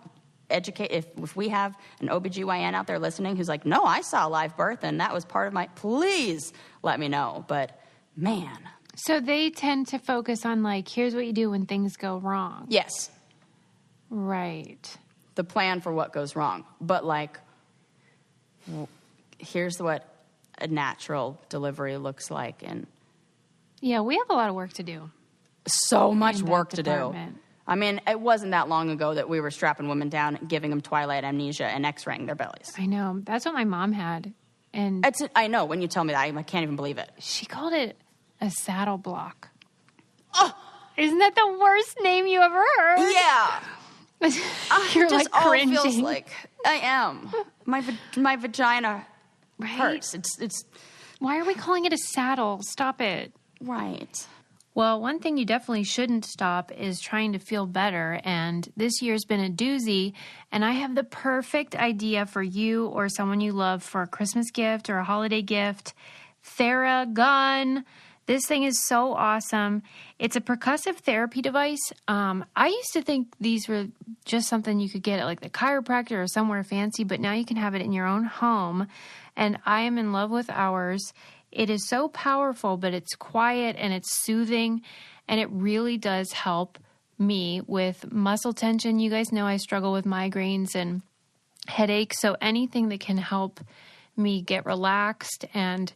educated, if we have an OBGYN out there listening who's like, no, I saw a live birth and that was part of please let me know. But man. So they tend to focus on like, here's what you do when things go wrong. Yes. Right. The plan for what goes wrong. But like, here's what a natural delivery looks like. And yeah, we have a lot of work to do. So much work to do. I mean, it wasn't that long ago that we were strapping women down, giving them twilight amnesia and x-raying their bellies. I know. That's what my mom had. And I know. When you tell me that, I can't even believe it. She called it a saddle block. Oh! Isn't that the worst name you ever heard? Yeah. You're like cringing. Feels like I am. My vagina hurts. It's. Why are we calling it a saddle? Stop it. Right. Well, one thing you definitely shouldn't stop is trying to feel better. And this year's been a doozy. And I have the perfect idea for you or someone you love for a Christmas gift or a holiday gift. Thera Gun. This thing is so awesome. It's a percussive therapy device. I used to think these were just something you could get at like the chiropractor or somewhere fancy, but now you can have it in your own home. And I am in love with ours. It is so powerful, but it's quiet and it's soothing, and it really does help me with muscle tension. You guys know I struggle with migraines and headaches, so anything that can help me get relaxed and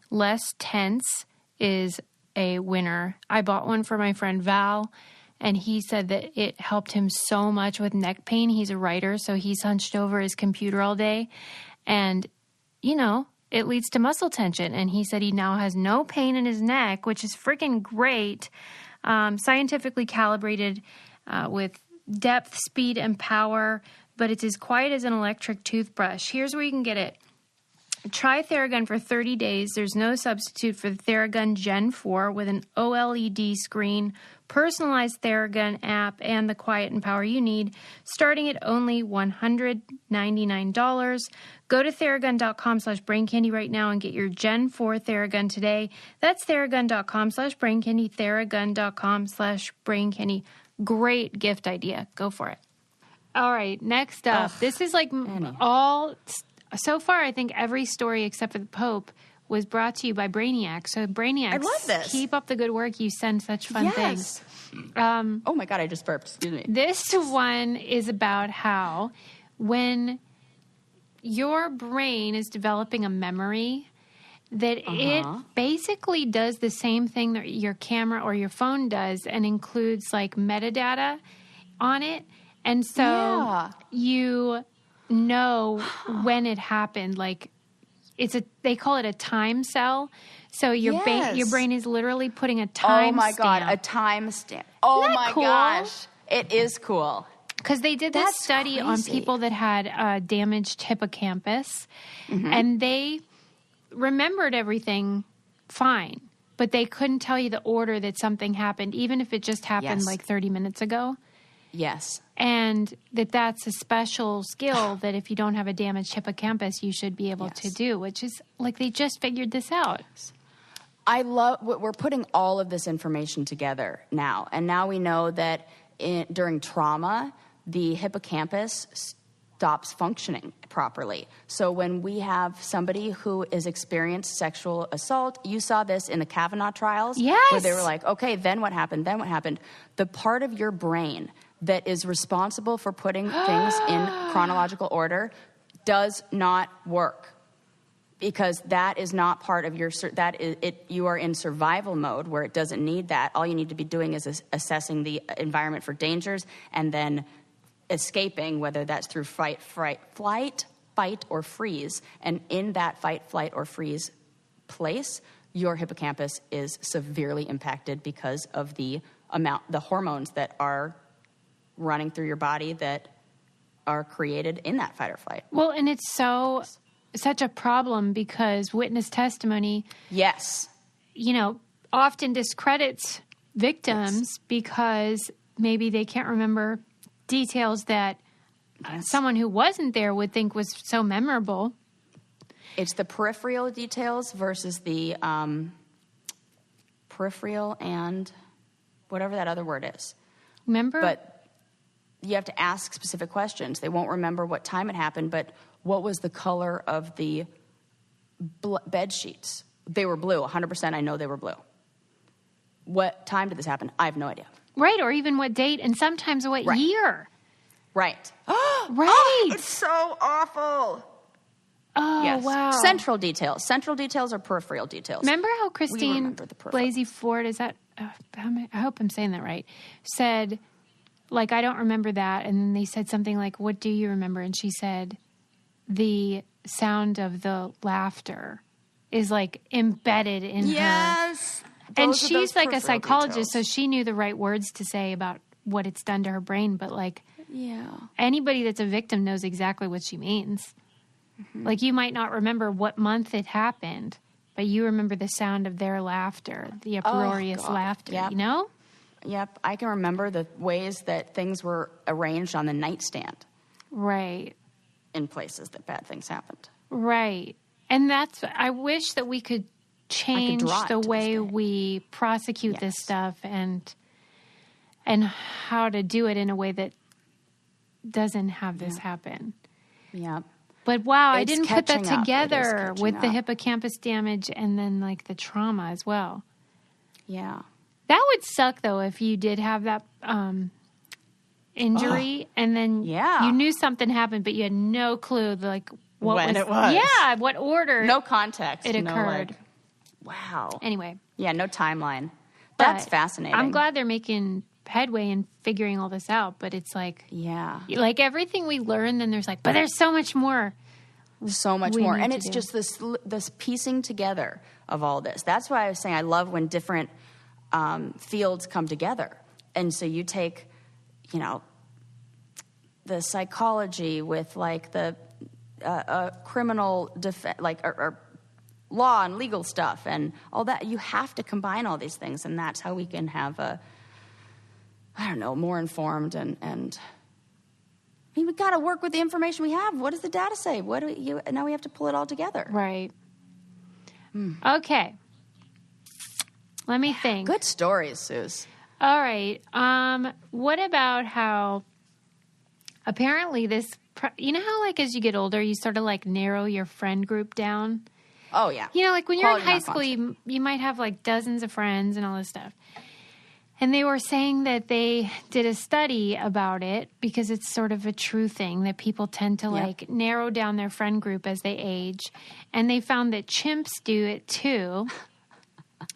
less tense is a winner. I bought one for my friend Val, and he said that it helped him so much with neck pain. He's a writer, so he's hunched over his computer all day, and, you know, it leads to muscle tension. And he said he now has no pain in his neck, which is freaking great. Scientifically calibrated with depth, speed, and power, but it's as quiet as an electric toothbrush. Here's where you can get it. Try Thera Gun for 30 days. There's no substitute for the Thera Gun Gen 4 with an OLED screen, personalized Thera Gun app, and the quiet and power you need, starting at only $199. Go to theragun.com/braincandy right now and get your Gen 4 Thera Gun today. That's theragun.com/braincandy, theragun.com/braincandy. Great gift idea. Go for it. All right, next up. This is like all... So far, I think every story except for the Pope was brought to you by Brainiac. So Brainiacs, I love this. Keep up the good work. You send such fun things. Oh my God, I just burped. Excuse me. This one is about how when your brain is developing a memory, that it basically does the same thing that your camera or your phone does and includes like metadata on it. And so you know when it happened. Like they call it a time cell. So your brain is literally putting a time stamp. Oh my God, a time stamp. Oh my gosh. It is cool. Because they did this study on people that had damaged hippocampus, and they remembered everything fine, but they couldn't tell you the order that something happened, even if it just happened like 30 minutes ago. Yes. And that's a special skill that if you don't have a damaged hippocampus, you should be able to do, which is like they just figured this out. I love, we're putting all of this information together now. And now we know that during trauma, the hippocampus stops functioning properly. So when we have somebody who has experienced sexual assault, you saw this in the Kavanaugh trials, where they were like, okay, then what happened? Then what happened? The part of your brain that is responsible for putting things in chronological order does not work, because that is not part of your, you are in survival mode where it doesn't need that. All you need to be doing is assessing the environment for dangers and then escaping, whether that's through fight, or freeze. And in that fight, flight, or freeze place, your hippocampus is severely impacted because of the hormones that are running through your body that are created in that fight or flight. Well, and it's such a problem because witness testimony, often discredits victims because maybe they can't remember details that someone who wasn't there would think was so memorable. It's the peripheral details versus the peripheral and whatever that other word is. Remember? But you have to ask specific questions. They won't remember what time it happened, but what was the color of the bed sheets? They were blue. 100% I know they were blue. What time did this happen? I have no idea. Right, or even what date, and sometimes what year. Right. Right. Oh, it's so awful. Oh, wow. Central details. Central details are peripheral details. Remember how Christine Blasey Ford, I hope I'm saying that right, said, like, I don't remember that. And then they said something like, what do you remember? And she said, the sound of the laughter is like embedded in her. Yes. And she's like a psychologist, so she knew the right words to say about what it's done to her brain. But like, anybody that's a victim knows exactly what she means. Like, you might not remember what month it happened, but you remember the sound of their laughter, the uproarious laughter, you know? Yep, I can remember the ways that things were arranged on the nightstand. Right. In places that bad things happened. Right. And I wish that we could change the way we prosecute this stuff and how to do it in a way that doesn't have this happen. Yeah. But wow, I didn't put that together with the hippocampus damage and then like the trauma as well. Yeah. That would suck, though, if you did have that injury and then you knew something happened, but you had no clue, like, when it was. Yeah, what order. No context. It occurred. Wow. Anyway. Yeah, no timeline. That's fascinating. I'm glad they're making headway in figuring all this out, but it's like... Yeah. Like, everything we learn, then there's like, but there's so much more. So much more. And it's just this piecing together of all this. That's why I was saying I love when different... fields come together. And so you take, the psychology with like the criminal or law and legal stuff and all that. You have to combine all these things, and that's how we can have more informed and I mean, we got to work with the information we have. What does the data say? Now we have to pull it all together. Right. Okay. Let me think. Good stories, Suze. All right. What about how apparently you know how like as you get older, you sort of like narrow your friend group down? Oh, yeah. You know, like when you're in high school, you might have like dozens of friends and all this stuff. And they were saying that they did a study about it because it's sort of a true thing that people tend to like narrow down their friend group as they age. And they found that chimps do it too,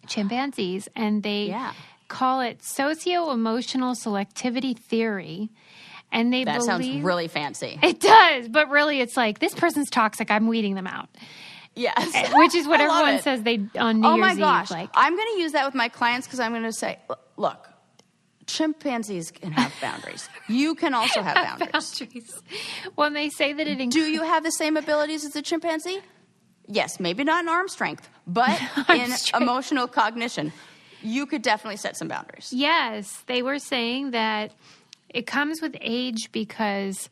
chimpanzees, and they call it socio-emotional selectivity theory. And that sounds really fancy. It does, but really it's like, this person's toxic, I'm weeding them out. Yes. Which is what everyone says on New Year's Eve. Oh my gosh. I'm going to use that with my clients because I'm going to say, look, chimpanzees can have boundaries. You can also have boundaries. When they say that do you have the same abilities as a chimpanzee? Yes, maybe not in arm strength, but in emotional cognition. You could definitely set some boundaries. Yes. They were saying that it comes with age because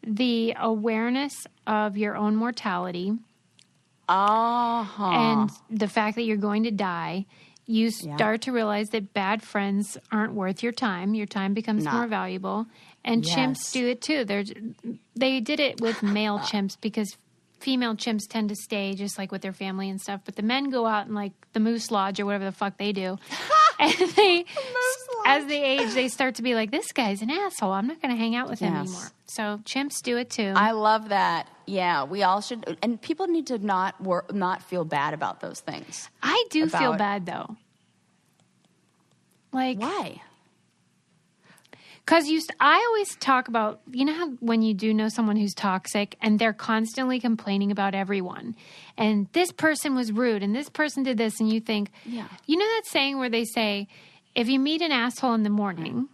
the awareness of your own mortality and the fact that you're going to die, you start to realize that bad friends aren't worth your time. Your time becomes more valuable. And chimps do it too. They did it with male chimps because female chimps tend to stay just like with their family and stuff. But the men go out and like the Moose Lodge or whatever the fuck they do. And as they age, they start to be like, this guy's an asshole. I'm not going to hang out with him anymore. So chimps do it too. I love that. Yeah, we all should. And people need to not feel bad about those things. I do feel bad, though. Like, why? Because I always talk about, you know how when you do know someone who's toxic and they're constantly complaining about everyone. And this person was rude and this person did this. And you think, you know that saying where they say, if you meet an asshole in the morning,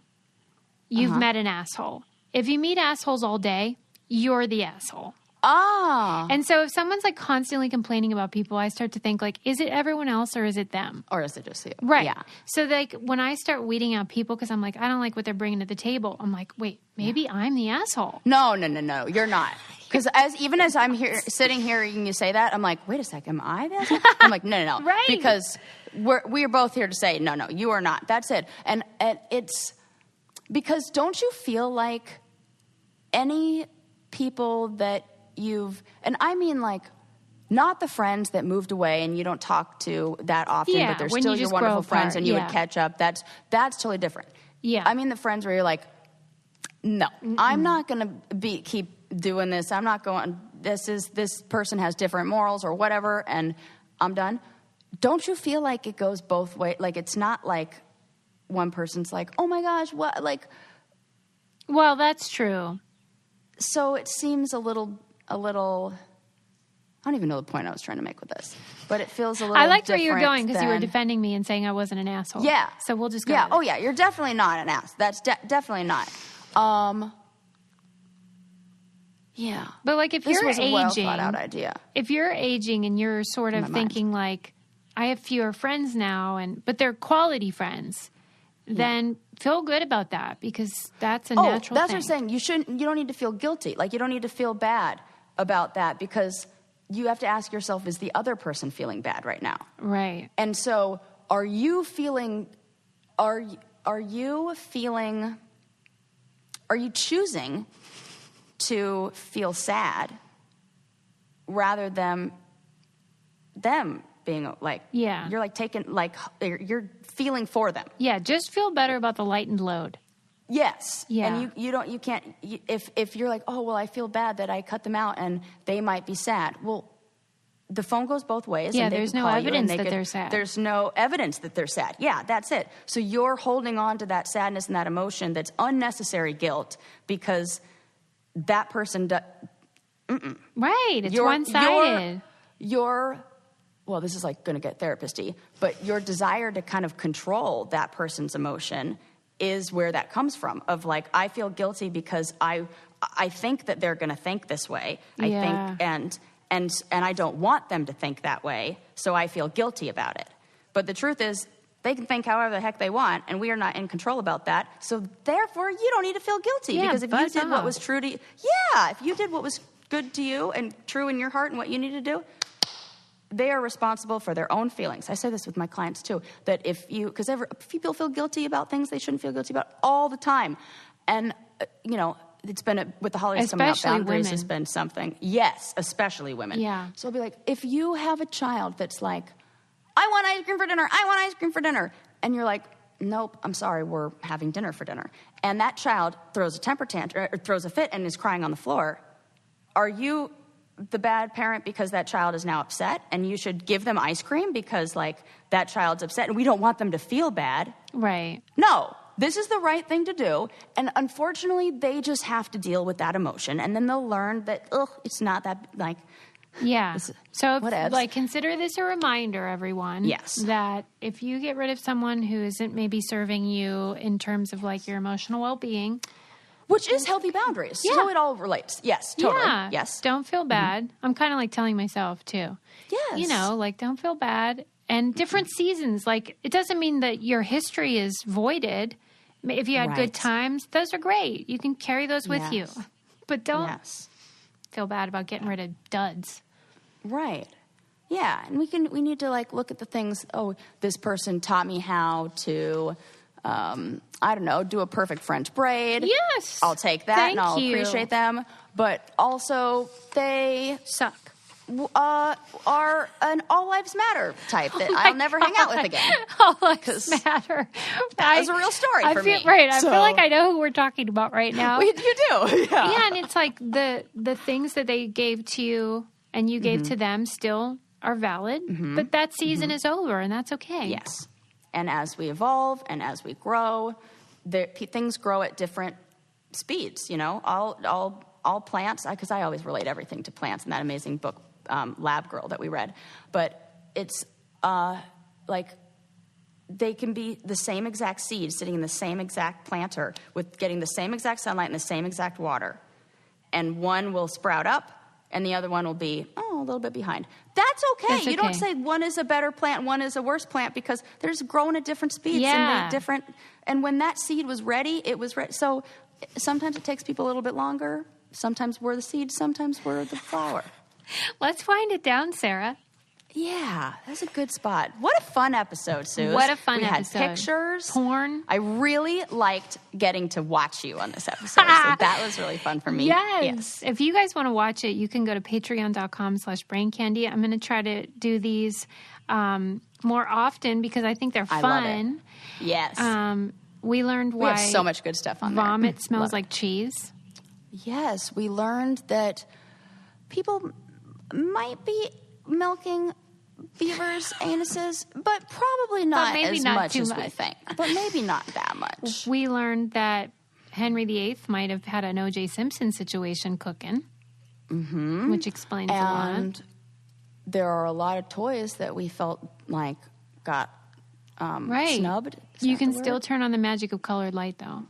you've met an asshole. If you meet assholes all day, you're the asshole. Oh. And so if someone's like constantly complaining about people, I start to think like, is it everyone else or is it them? Or is it just you? Right. Yeah. So like when I start weeding out people because I'm like, I don't like what they're bringing to the table. I'm like, wait, maybe I'm the asshole. No, you're not. Because even as I'm sitting here and you say that, I'm like, wait a second, am I the asshole? I'm like, no. Right. Because we're both here to say, no, you are not. That's it. And it's because don't you feel like any people that and I mean like not the friends that moved away and you don't talk to that often, but they're still your wonderful friends and you would catch up. That's totally different. Yeah. I mean the friends where you're like, no, I'm not going to keep doing this. I'm not going, this person has different morals or whatever and I'm done. Don't you feel like it goes both ways? Like it's not like one person's like, oh my gosh, what? Like, well, that's true. So it seems a little, I don't even know the point I was trying to make with this, but it feels a little I liked where you were going because you were defending me and saying I wasn't an asshole. Yeah. So we'll just go. Yeah. Oh, yeah. You're definitely not an ass. That's definitely not. Yeah. But like if this you're was aging, a well thought out idea. If you're aging and you're sort of thinking like, I have fewer friends now, but they're quality friends, then feel good about that because that's a natural thing. That's what I'm saying. You don't need to feel guilty. Like you don't need to feel bad about that because you have to ask yourself, is the other person feeling bad right now? Right. And so are you choosing to feel sad rather than them being like, you're like taking, like you're feeling for them. Yeah. Just feel better about the lightened load. Yes. Yeah. And you can't, if you're like, oh, well, I feel bad that I cut them out and they might be sad. Well, the phone goes both ways. Yeah, and there's no evidence that they're sad. There's no evidence that they're sad. Yeah, that's it. So you're holding on to that sadness and that emotion that's unnecessary guilt because that person Right. It's one-sided. Well, this is like going to get therapist-y, but your desire to kind of control that person's emotion is where that comes from, of like, I feel guilty because I I think that they're going to think this way. I Yeah. think, and I don't want them to think that way, so I feel guilty about it. But the truth is, they can think however the heck they want, and we are not in control about that. So therefore, you don't need to feel guilty, Yeah, because if you buzz did what off. was true to you, if you did what was good to you and true in your heart and what you need to do, they are responsible for their own feelings. I say this with my clients too, that because people feel guilty about things they shouldn't feel guilty about all the time. And, it's been, with the holidays coming up, Especially boundaries women. has been something. Yes, especially women. Yeah. So I'll be like, if you have a child that's like, I want ice cream for dinner, I want ice cream for dinner. And you're like, nope, I'm sorry, we're having dinner for dinner. And that child throws a temper tantrum, or throws a fit and is crying on the floor. Are you the bad parent because that child is now upset and you should give them ice cream because that child's upset and we don't want them to feel bad? Right. No, this is the right thing to do. And unfortunately, they just have to deal with that emotion. And then they'll learn that, it's not that, Yeah. So, whatevs. consider this a reminder, everyone. Yes. That if you get rid of someone who isn't maybe serving you in terms of your emotional well-being, which is healthy boundaries. Yeah. So it all relates. Yes, totally. yeah, Yes. don't feel bad. I'm kind of telling myself too. Yes. Don't feel bad. And different seasons, it doesn't mean that your history is voided. If you had Right. good times, those are great. You can carry those with you. Yes. But don't Yes. feel bad about getting rid of duds. Right. Yeah, and we need to look at the things. Oh, this person taught me how to, do a perfect French braid. Yes. I'll take that Thank and I'll you. appreciate them. But also, they Suck. are an all lives matter type that I'll never hang out with again. All lives matter. That was a real story for me. Right. I So- feel like I know who we're talking about right now. You do. Yeah. Yeah, and it's the things that they gave to you and you gave to them still are valid, but that season is over, and that's okay. Yes. And as we evolve and as we grow, things grow at different speeds. All plants, because I always relate everything to plants in that amazing book, Lab Girl, that we read. But it's they can be the same exact seed sitting in the same exact planter with getting the same exact sunlight and the same exact water. And one will sprout up and the other one will be, a little bit behind. That's okay. That's You don't okay. say one is a better plant, one is a worse plant, because they're just growing at different speeds. Yeah. And when that seed was ready, it was ready. So sometimes it takes people a little bit longer. Sometimes we're the seed, sometimes we're the flower. Let's wind it down, Sarah. Yeah, that's a good spot. What a fun episode, Sue. What a fun we episode. We had pictures. Porn. I really liked getting to watch you on this episode. So that was really fun for me. Yes. If you guys want to watch it, you can go to patreon.com/braincandy. I'm going to try to do these more often because I think they're fun. I love it. Yes. We learned we why have so much good stuff on there. vomit smells Love it. like cheese. Yes, we learned that people might be milking beavers' anuses, but probably not maybe as not much too as we much. think. But maybe not that much. We learned that Henry VIII might have had an O.J. Simpson situation cooking, which explains a lot. And there are a lot of toys that we felt like got Right. snubbed. Is You that can the still word? turn on the magic of colored light, though.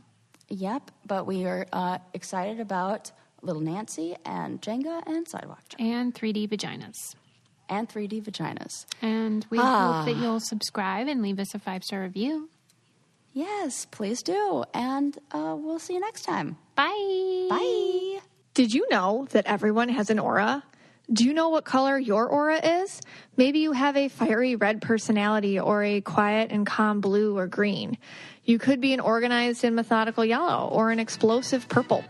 Yep, but we are excited about Little Nancy and Jenga and Sidewalk Jenga And 3D vaginas. and 3D vaginas. And we hope that you'll subscribe and leave us a 5-star review. Yes, please do. And we'll see you next time. Bye. Bye. Did you know that everyone has an aura? Do you know what color your aura is? Maybe you have a fiery red personality or a quiet and calm blue or green. You could be an organized and methodical yellow or an explosive purple.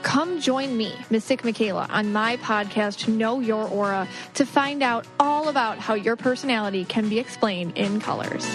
Come join me, Mystic Michaela, on my podcast, Know Your Aura, to find out all about how your personality can be explained in colors.